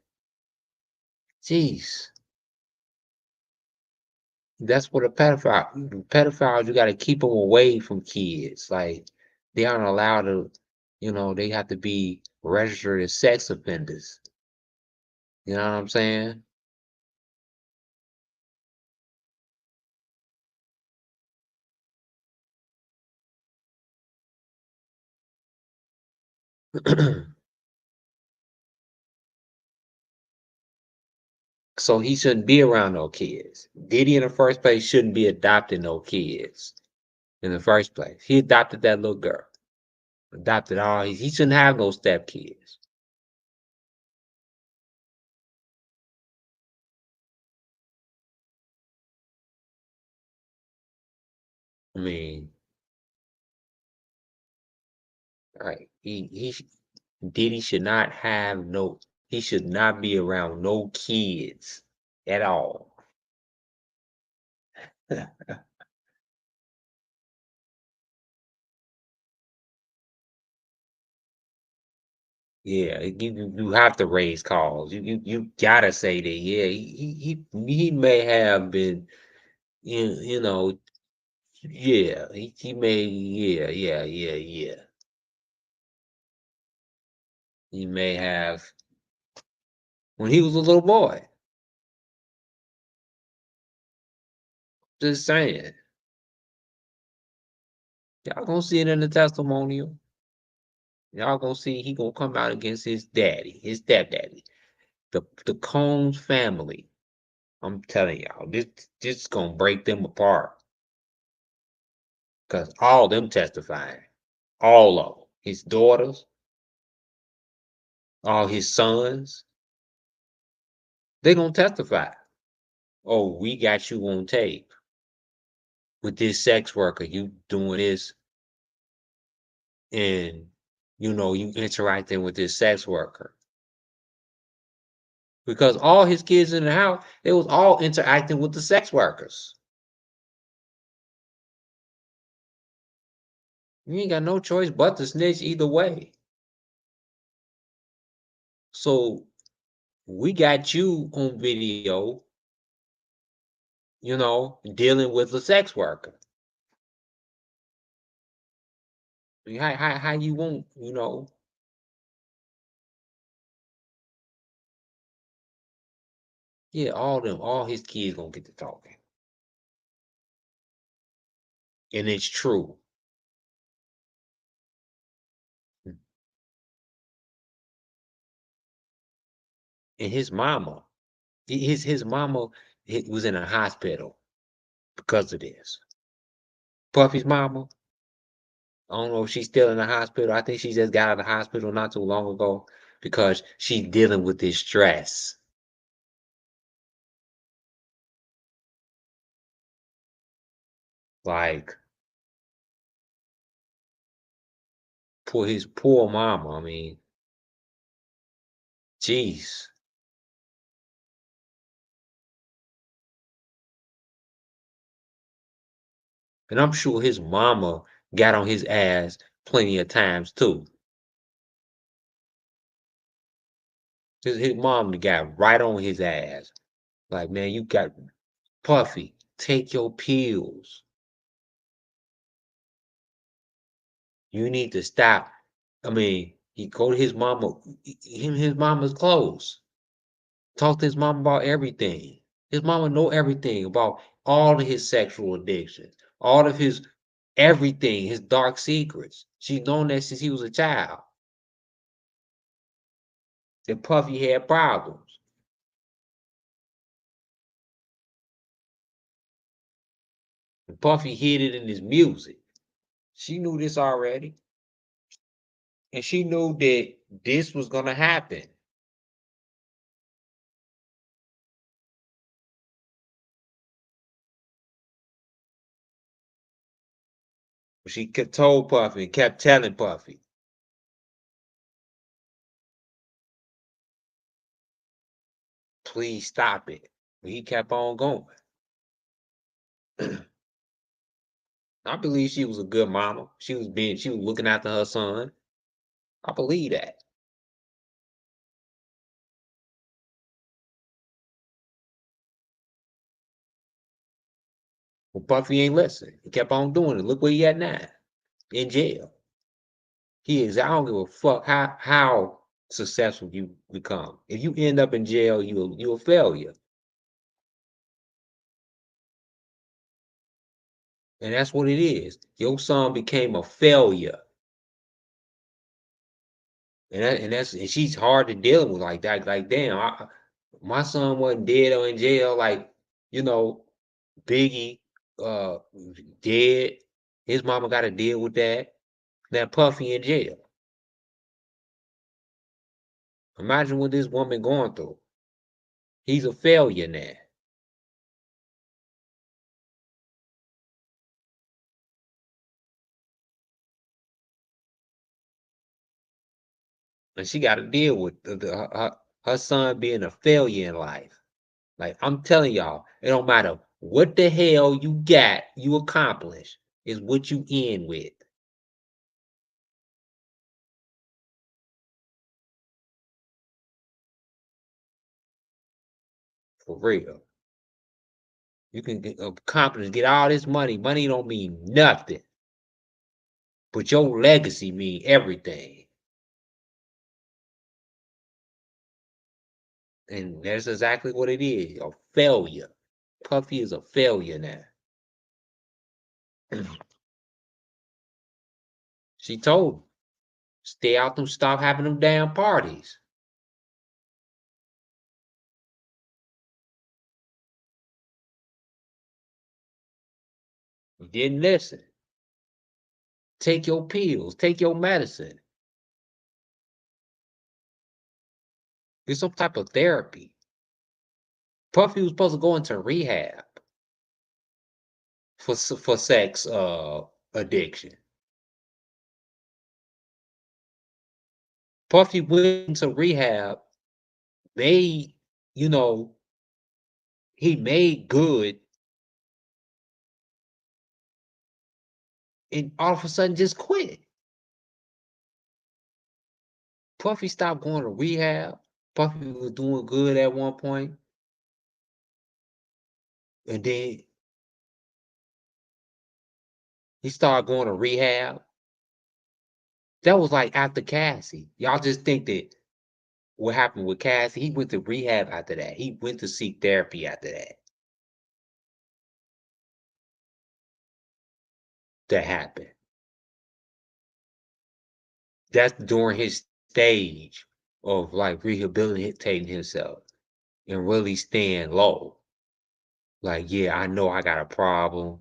A: jeez, that's what a pedophile. Pedophiles, you gotta keep them away from kids. Like they aren't allowed to, they have to be registered as sex offenders. You know what I'm saying? So he shouldn't be around no kids. Diddy in the first place shouldn't be adopting no kids in the first place. He adopted that little girl. Adopted all he shouldn't have no step kids. I mean, right. Diddy should not have no he should not be around no kids at all. Yeah, you have to raise calls. You gotta say that. Yeah, he may have been, you know, yeah, he may, yeah. He may have when he was a little boy. Just saying, y'all gonna see it in the testimonial. Y'all gonna see he gonna come out against his daddy, his stepdaddy, the Combs family. I'm telling y'all, this gonna break them apart. Cause all them testifying, all of them, his daughters, all his sons, they gonna testify. Oh, we got you on tape with this sex worker. You doing this, and you interacting with this sex worker. Because all his kids in the house, they was all interacting with the sex workers. You ain't got no choice but to snitch either way. So we got you on video, dealing with a sex worker. I mean, how you want, yeah, all his kids gonna get to talking. And it's true. And his mama, his mama was in a hospital because of this. Puffy's mama, I don't know if she's still in the hospital. I think she just got out of the hospital not too long ago because she's dealing with this stress. Like, his poor mama. I mean, jeez. And I'm sure his mama got on his ass plenty of times too. His mom got right on his ass. Like, man, you got Puffy, take your pills. You need to stop. I mean, he go to his mama, him and his mama's close. Talk to his mama about everything. His mama know everything about all of his sexual addictions, all of his everything, his dark secrets. She's known that since he was a child. That Puffy had problems. And Puffy hid it in his music. She knew this already. And she knew that this was gonna happen. She told Puffy and kept telling Puffy, please stop it. But he kept on going. I believe she was a good mama. She was looking after her son. I believe that. But Puffy ain't listen. He kept on doing it. Look where he at now. In jail. I don't give a fuck how successful you become. If you end up in jail, you a failure. And that's what it is. Your son became a failure. And she's hard to deal with like that. Like, damn, my son wasn't dead or in jail, like, you know, Biggie uh dead. His mama gotta deal with that. Now Puffy in jail. Imagine what this woman going through. He's a failure now. And she got to deal with her son being a failure in life. Like, I'm telling y'all, it don't matter what the hell you got, you accomplish, is what you end with. For real. You can accomplish, get all this money. Money don't mean nothing. But your legacy mean everything. And that's exactly what it is, a failure. Puffy is a failure now. She told him, stay out them, stop having them damn parties. He didn't listen. Take your pills, take your medicine. Get some type of therapy. Puffy was supposed to go into rehab for sex addiction. Puffy went into rehab. They, you know, he made good, and all of a sudden just quit. Puffy stopped going to rehab. Puffy was doing good at one point, and then he started going to rehab. That was like after Cassie. Y'all just think that what happened with Cassie, he went to rehab after that. He went to seek therapy after that. That happened. That's during his stage of like rehabilitating himself and really staying low. Like, yeah, I know I got a problem.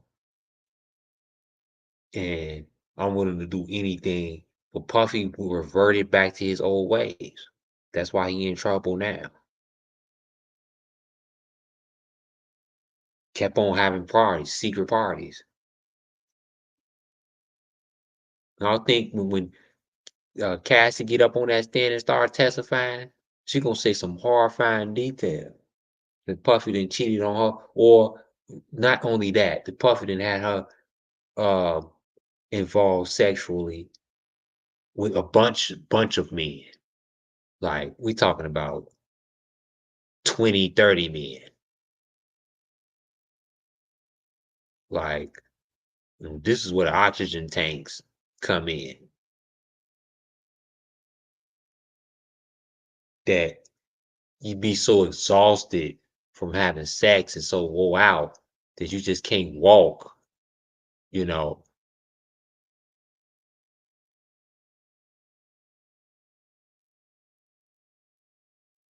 A: And I'm willing to do anything. But Puffy reverted back to his old ways. That's why he in trouble now. Kept on having parties, secret parties. And I think when Cassie get up on that stand and start testifying, she gonna say some horrifying detail. That Puffy done cheated on her, or not only that, the Puffy done had her involved sexually with a bunch of men. Like, we talking about 20, 30 men. Like, this is where the oxygen tanks come in. That you be so exhausted from having sex and so wore out that you just can't walk, you know.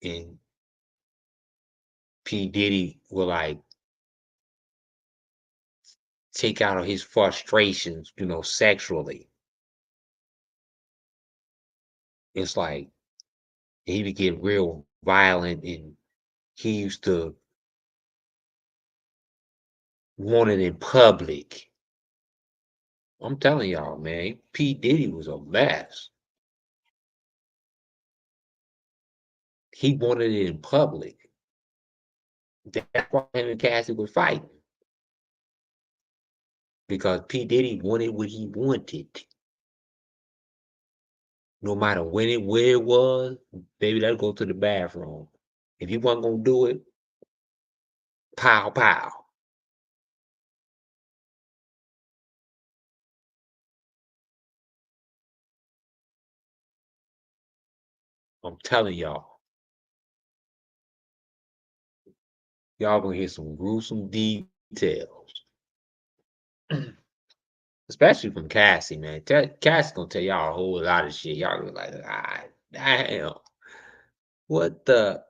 A: And P. Diddy will like take out of his frustrations, sexually. It's like he would get real violent, and he used to want it in public. I'm telling y'all, man, P. Diddy was a mess. He wanted it in public. That's why him and Cassie were fighting. Because P. Diddy wanted what he wanted. No matter where it was, baby, let's go to the bathroom. If you wasn't gonna do it, pow pow. I'm telling y'all. Y'all gonna hear some gruesome details. Especially from Cassie, man. Cassie gonna tell y'all a whole lot of shit. Y'all gonna be like, ah, damn. What the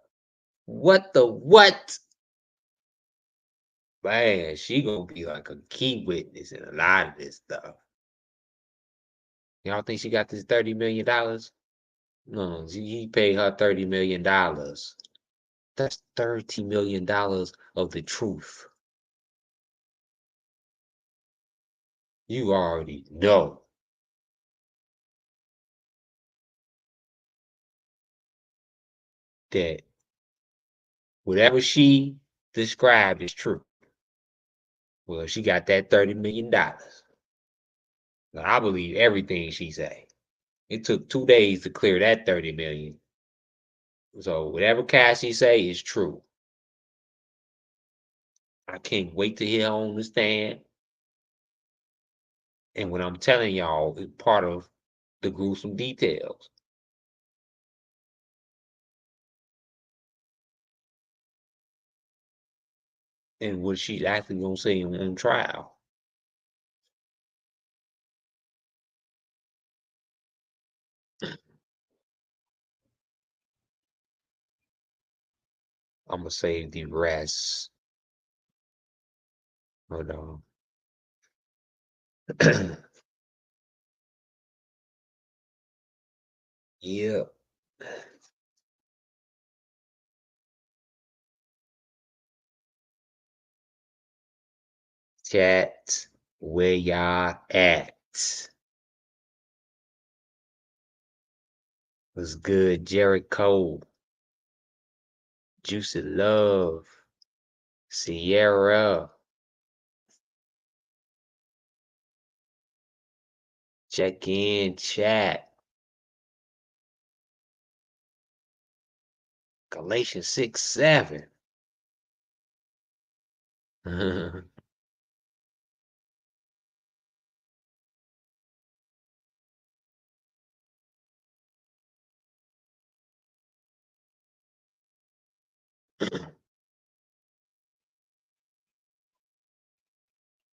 A: what? Man, she gonna be like a key witness in a lot of this stuff. Y'all think she got this $30 million? No, he paid her $30 million. That's $30 million of the truth. You already know. That whatever she described is true. Well, she got that $30 million. Now, I believe everything she say. It took 2 days to clear that 30 million. So whatever Cassie say is true. I can't wait to hear her on the stand. And what I'm telling y'all is part of the gruesome details. And what she's actually gonna say on trial. I'm gonna save the rest. Hold on. Yep. Chat, where y'all at? What's good, Jericho? Juicy Love, Sierra. Check in, chat. Galatians 6:7.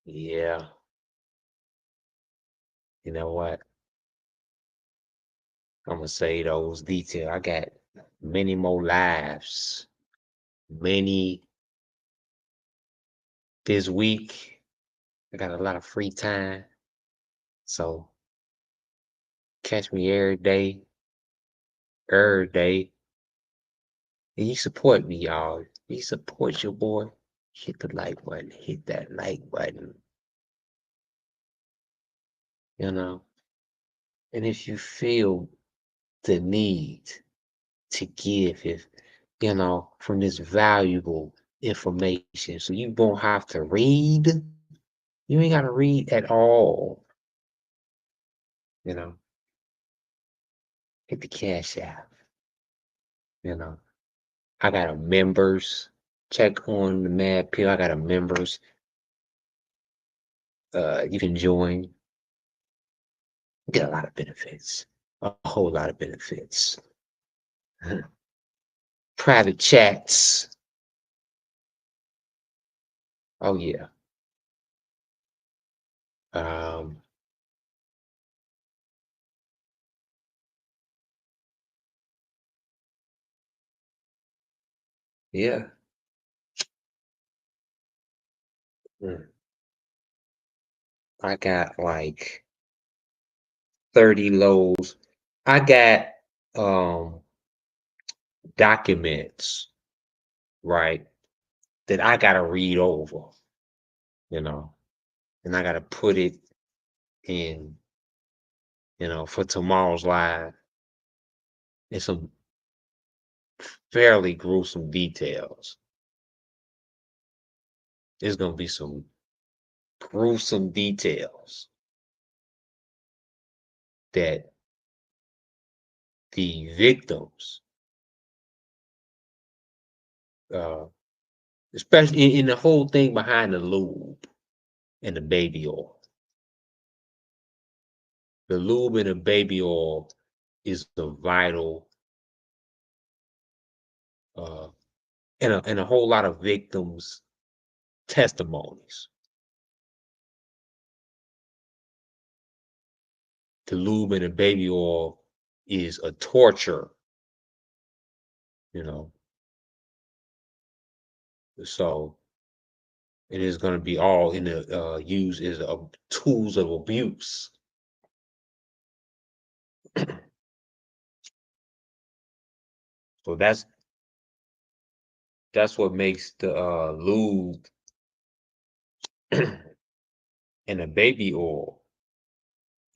A: Yeah. You know what? I'm gonna say those details. I got many more lives. Many this week. I got a lot of free time. So catch me every day. And you support me, y'all. You support your boy. Hit the like button. Hit that like button. You know? And if you feel the need to give, if from this valuable information, so you won't have to read. You ain't gotta read at all. Hit the Cash App. I got a members. Check on the Mad Pill. I got a members. You can join. Get a lot of benefits. A whole lot of benefits. Private chats. Oh yeah. Yeah. I got like 30 lows. I got documents, right, that I gotta read over, and I gotta put it in, for tomorrow's live. And some fairly gruesome details. There's gonna be some gruesome details that the victims, especially in the whole thing behind the lube and the baby oil. The lube and the baby oil is the vital, and a whole lot of victims' testimonies. The lube and the baby oil is a torture, So it is going to be all in the used as tools of abuse. So that's what makes the lube and the baby oil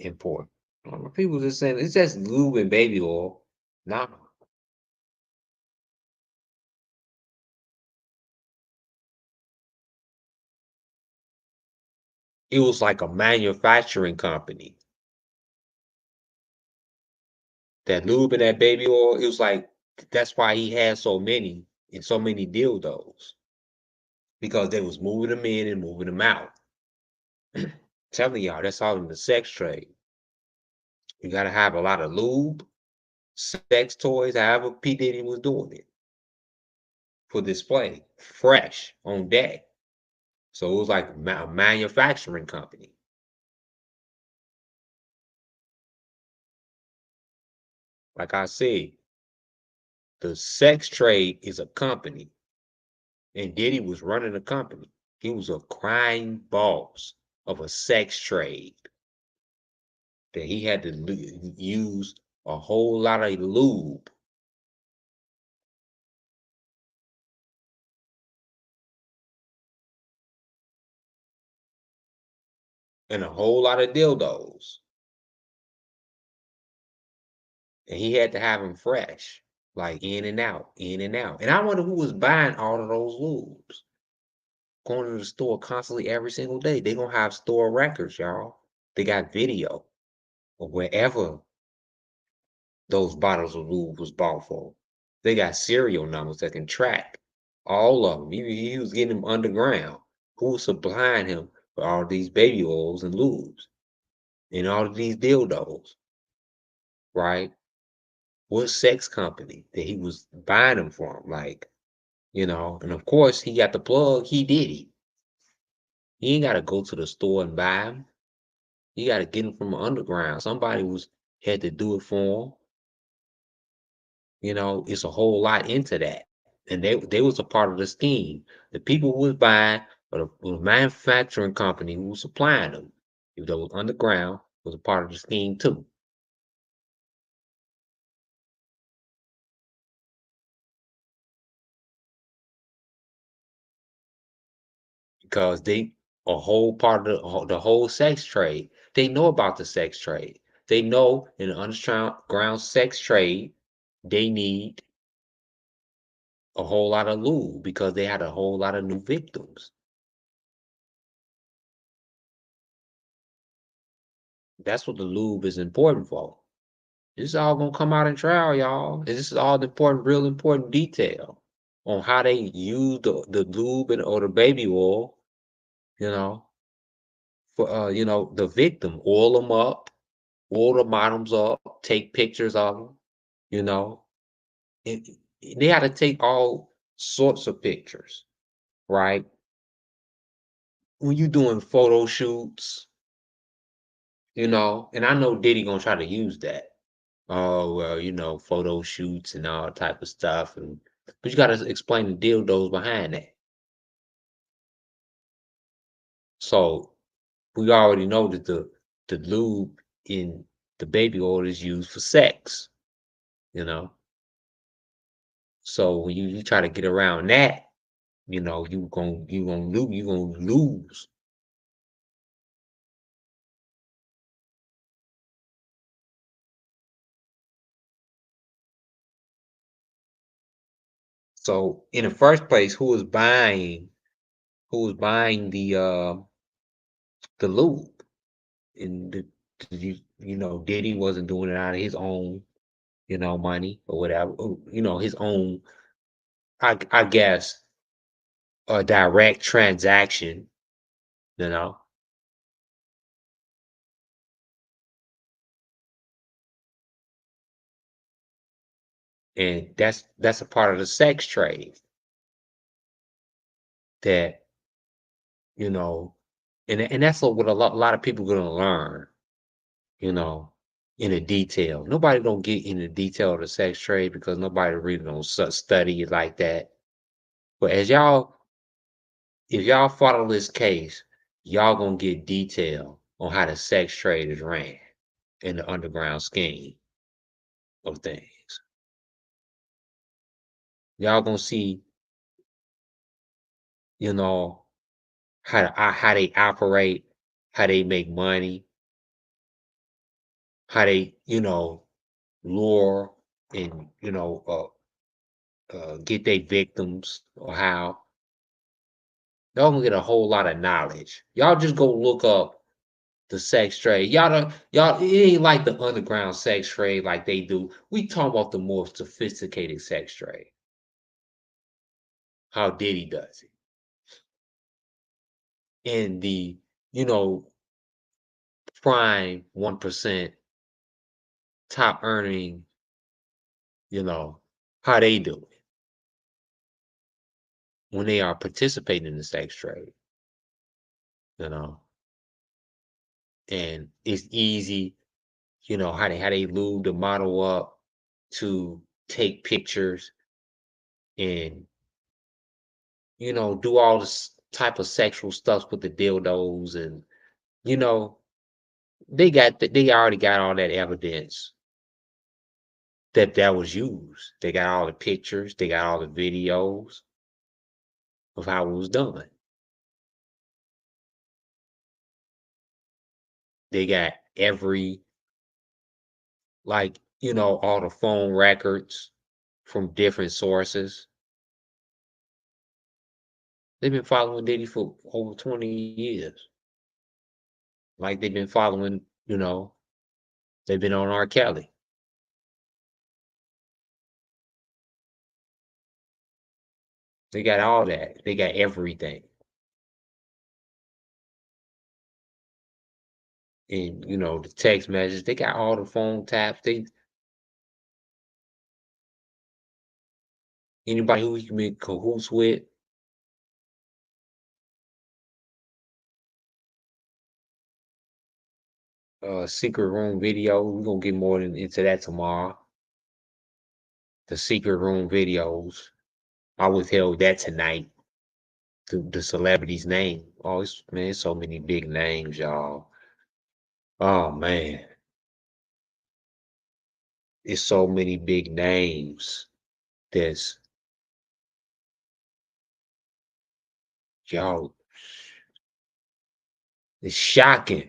A: important. People just saying it's just lube and baby oil. Nah. It was like a manufacturing company. That lube and that baby oil, it was like, that's why he had so many and so many dildos. Because they was moving them in and moving them out. Telling y'all, that's all in the sex trade. You gotta have a lot of lube, sex toys, however P. Diddy was doing it. For display, fresh, on deck. So it was like a manufacturing company. Like I said, the sex trade is a company. And Diddy was running a company. He was a crime boss of a sex trade. That he had to use a whole lot of lube. And a whole lot of dildos. And he had to have them fresh, like in and out, in and out. And I wonder who was buying all of those lubes. Going to the store constantly every single day. They gonna have store records, y'all. They got video of wherever those bottles of lube was bought for. They got serial numbers that can track all of them. He was getting them underground. Who was supplying him with all these baby oils and lubes and all of these dildos, right? What sex company that he was buying them from? Like, and of course he got the plug. He did it. He ain't got to go to the store and buy them. He got to get them from underground. Somebody had to do it for him. It's a whole lot into that. And they was a part of the scheme. The people who was buying, or the manufacturing company who was supplying them, if they was underground, was a part of the scheme too. because they a whole part of the whole sex trade. They know about the sex trade. They know in the underground sex trade, they need a whole lot of lube because they had a whole lot of new victims. That's what the lube is important for. This is all gonna come out in trial, y'all. And this is all the important, real important detail on how they use the lube or the baby oil, you know, for the victim, oil them up, oil the bottoms up, take pictures of them, you know. And they had to take all sorts of pictures, right? When you doing photo shoots, and I know Diddy gonna try to use that. Oh, well, photo shoots and all type of stuff, but you gotta explain the dildos behind that. So we already know that the lube in the baby oil is used for sex, you know. So when you try to get around that, you gonna lose. So in the first place, who was buying the lube? And Diddy wasn't doing it out of his own, money or whatever, his own, I guess, a direct transaction, you know. And that's a part of the sex trade that, you know, and that's what a lot of people gonna learn, you know, in the detail. Nobody don't get in the detail of the sex trade because nobody really don't study it like that. But if y'all follow this case, y'all gonna get detail on how the sex trade is ran in the underground scheme of things. Y'all gonna see, you know, how they operate, how they make money, how they, lure and get their victims, or how y'all gonna get a whole lot of knowledge. Y'all just go look up the sex trade. Y'all, it ain't like the underground sex trade like they do. We talk about the more sophisticated sex trade. How Diddy does it. And the, you know, prime 1% top earning, how they do it when they are participating in the sex trade, you know. And it's easy, how they lube the model up to take pictures and do all this type of sexual stuff with the dildos, and you know they already got all that evidence that was used. They got all the pictures, they got all the videos of how it was done. They got all the phone records from different sources. They've been following Diddy for over 20 years. Like they've been following, they've been on R. Kelly. They got all that. They got everything. And the text messages, they got all the phone taps. Anybody who you can be cahoots with, secret room video. We're gonna get more into that tomorrow. The secret room videos. I withheld that tonight. The celebrity's name. Oh, man, so many big names, y'all. Oh man. It's so many big names. There's y'all. It's shocking.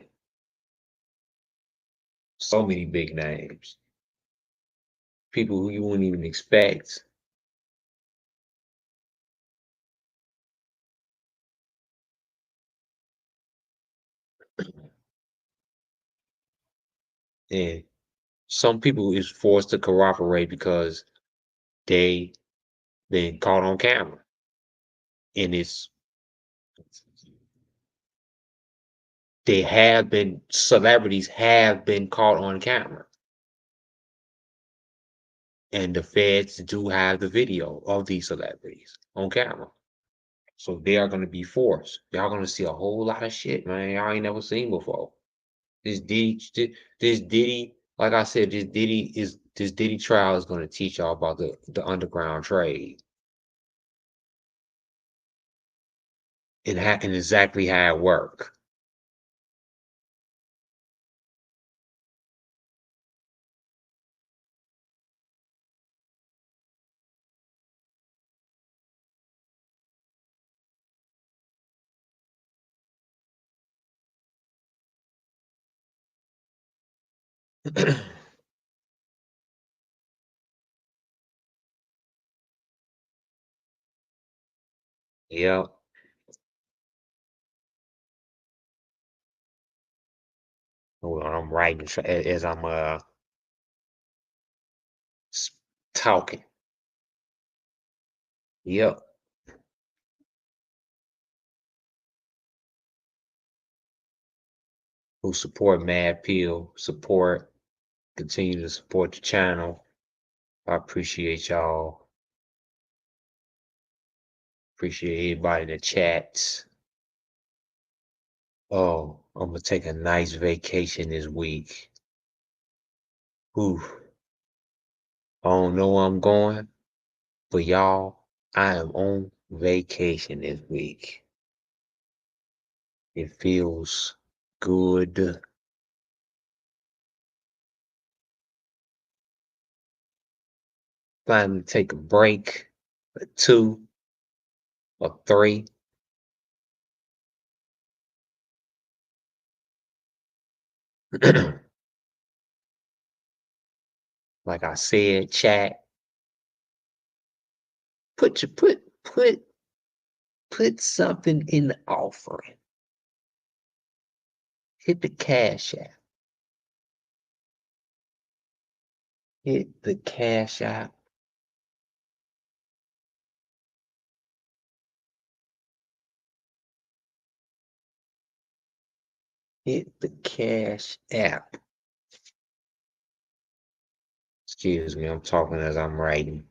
A: So many big names. People who you wouldn't even expect. And some people is forced to cooperate because they been caught on camera. And celebrities have been caught on camera. And the feds do have the video of these celebrities on camera. So they are going to be forced. Y'all going to see a whole lot of shit, man. Y'all ain't never seen before. This Diddy, like I said, this Diddy trial is going to teach y'all about the underground trade. And exactly how it works. Yep. Hold on, I'm writing as I'm talking. Yep. Who support Mad Pill, continue to support the channel. I appreciate y'all. Appreciate everybody in the chats. Oh, I'm gonna take a nice vacation this week. Ooh. I don't know where I'm going, but y'all, I am on vacation this week. It feels good. Finally take a break, or 2 or 3. Like I said, chat. Put something in the offering. Hit the Cash App. Hit the Cash App. Hit the Cash App. Excuse me, I'm talking as I'm writing.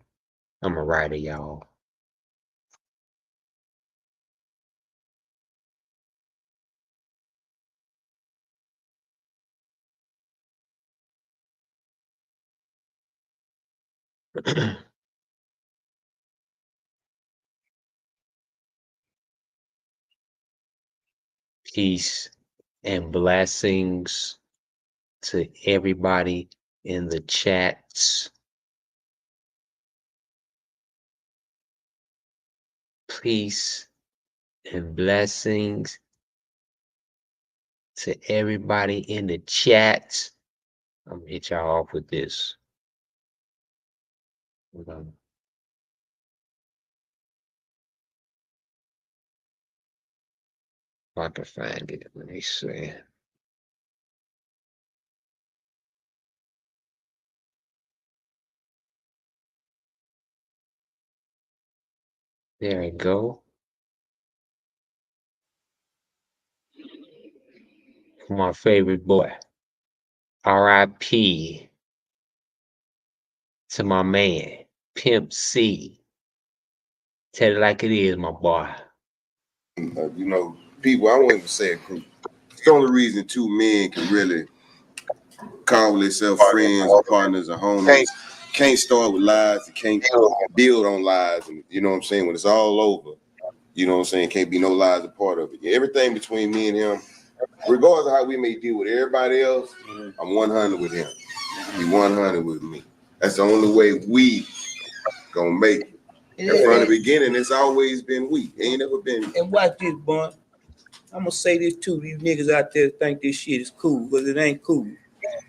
A: I'm a writer, y'all. Peace and blessings to everybody in the chats. Peace and blessings to everybody in the chat. I'm gonna hit y'all off with this. Hold on. If I can find it, let me see. There we go. My favorite boy. R.I.P. to my man, Pimp C. Tell it like it is, my boy.
N: People, I won't even say a group. It's the only reason 2 men can really call themselves friends or partners or homies. Can't start with lies. Can't build on lies. And you know what I'm saying? When it's all over, you know what I'm saying? Can't be no lies a part of it. Everything between me and him, regardless of how we may deal with everybody else, I'm 100 with him. He 100 with me. That's the only way we gonna make it. And from the beginning, it's always been we. It ain't never been.
O: And watch this, boy. I'm gonna say this too. These niggas out there think this shit is cool, because it ain't cool.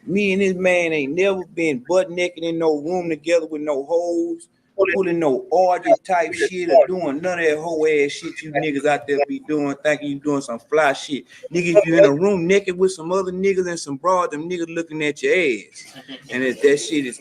O: Me and this man ain't never been butt naked in no room together with no hoes, pulling no orgy type shit or doing none of that whole ass shit you niggas out there be doing, thinking you doing some fly shit. Nigga, if you in a room naked with some other niggas and some broad, them niggas looking at your ass. And if that shit is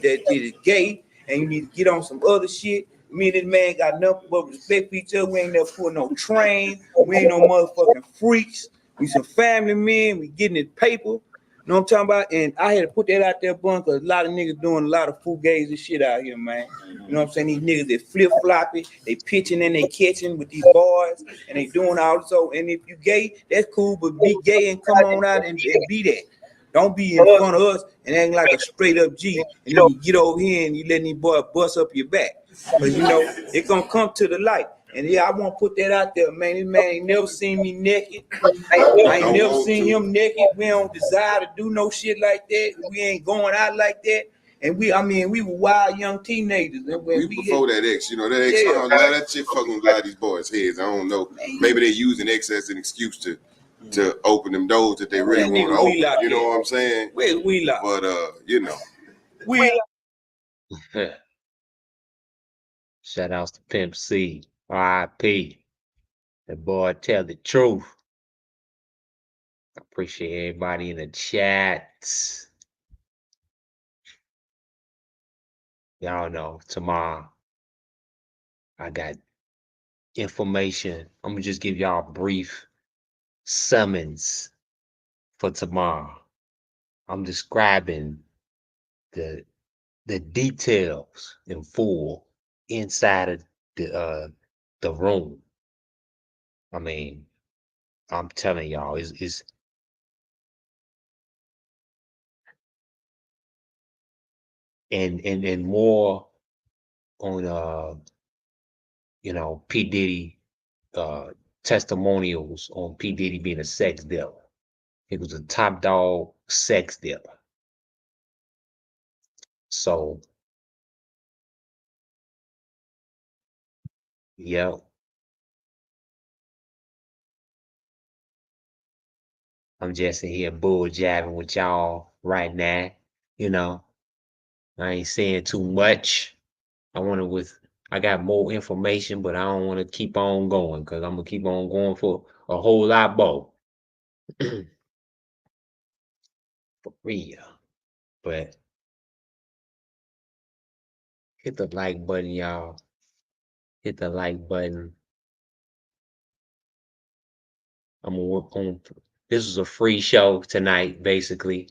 O: gay, and you need to get on some other shit. Me and this man got nothing but respect for each other. We ain't never put no train. We ain't no motherfucking freaks. We some family men. We getting it paper. You know what I'm talking about? And I had to put that out there, bun, because a lot of niggas doing a lot of fugazi shit out here, man. You know what I'm saying? These niggas, they flip-floppy, they pitching and they catching with these boys, and they doing all so. And if you gay, that's cool, but be gay and come on out and be that. Don't be in front of us and acting like a straight-up G, and then you get over here and you letting these boys bust up your back. Because, you know, it's going to come to the light. And yeah, I want to put that out there, man. This man ain't never seen me naked. I ain't never seen him naked. We don't desire to do no shit like that. We ain't going out like that. And we were wild young teenagers. And when
N: we before that X, you know, that X, yeah, that shit fucking a lot of these boys' heads. I don't know. Maybe they using X as an excuse to open them doors that they really want to open. You know what I'm saying?
O: Where's Wheelock?
N: But you know.
A: Shout outs to Pimp C, R.I.P. That boy tell the truth. I appreciate everybody in the chats. Y'all know tomorrow I got information. I'm gonna just give y'all a brief summons for tomorrow. I'm describing the details in full inside of the room. I mean, I'm telling y'all, it's and more on you know, P. Diddy testimonials on P. Diddy being a sex dealer. He was a top dog sex dealer. So yeah. I'm just in here bull jabbing with y'all right now. You know, I ain't saying too much. I got more information, but I don't want to keep on going because I'm gonna keep on going for a whole lot more. For real. But hit the like button, y'all. Hit the like button. I'm gonna work on this is a free show tonight, basically.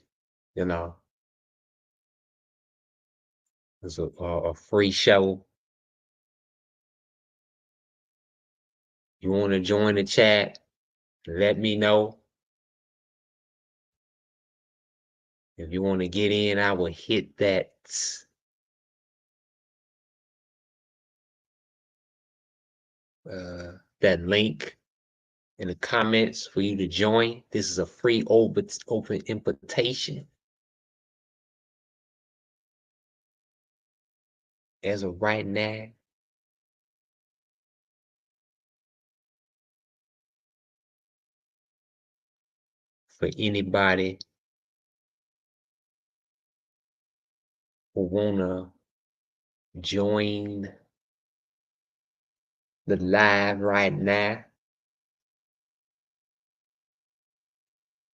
A: You know, it's a free show. You want to join the chat? Let me know. If you want to get in, I will hit that that link in the comments for you to join. This is a free open invitation. As of right now, for anybody who wanna join the live right now,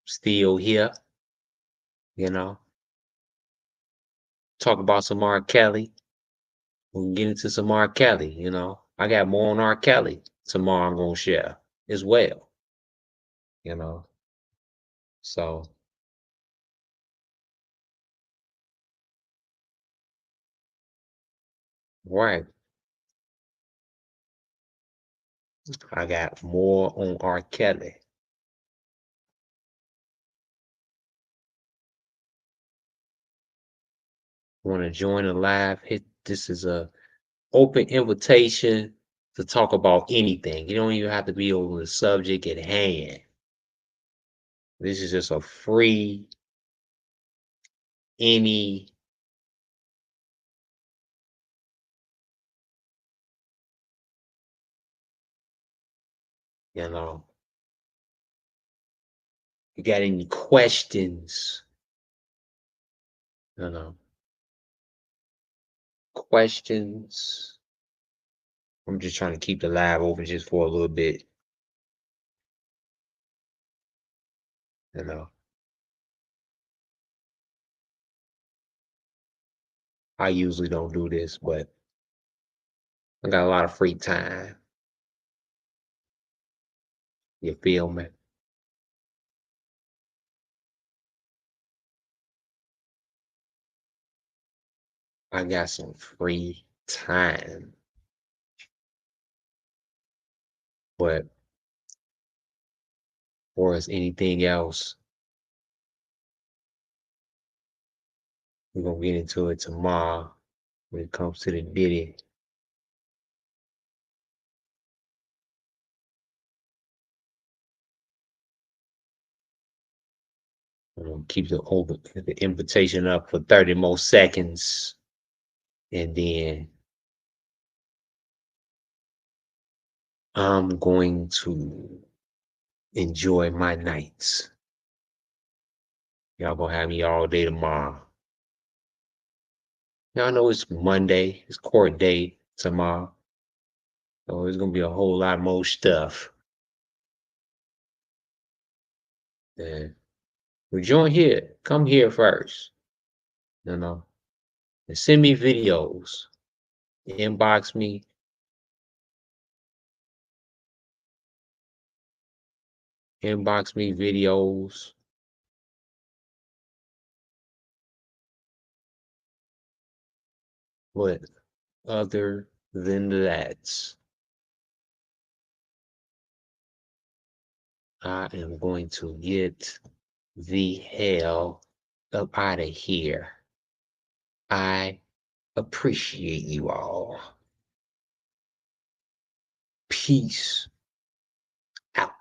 A: still here, you know. Talk about some R. Kelly. We can get into some R. Kelly, you know. I got more on R. Kelly tomorrow I'm gonna share as well. You know. So right. I got more on R. Kelly. Want to join the live? This is a open invitation to talk about anything. You don't even have to be over the subject at hand. This is just a free any you know you got any questions, questions. I'm just trying to keep the live open just for a little bit. I usually don't do this, but I got a lot of free time. You feel me? I got some free time. But or as anything else, we're gonna get into it tomorrow when it comes to the Diddy. I'm gonna keep the invitation up for 30 more seconds, and then I'm going to enjoy my nights. Y'all gonna have me all day tomorrow. Y'all know it's Monday, it's court day tomorrow. So it's gonna be a whole lot more stuff. And we join here, come here first. And send me videos. Inbox me. Inbox me videos. But other than that, I am going to get the hell up out of here. I appreciate you all. Peace out.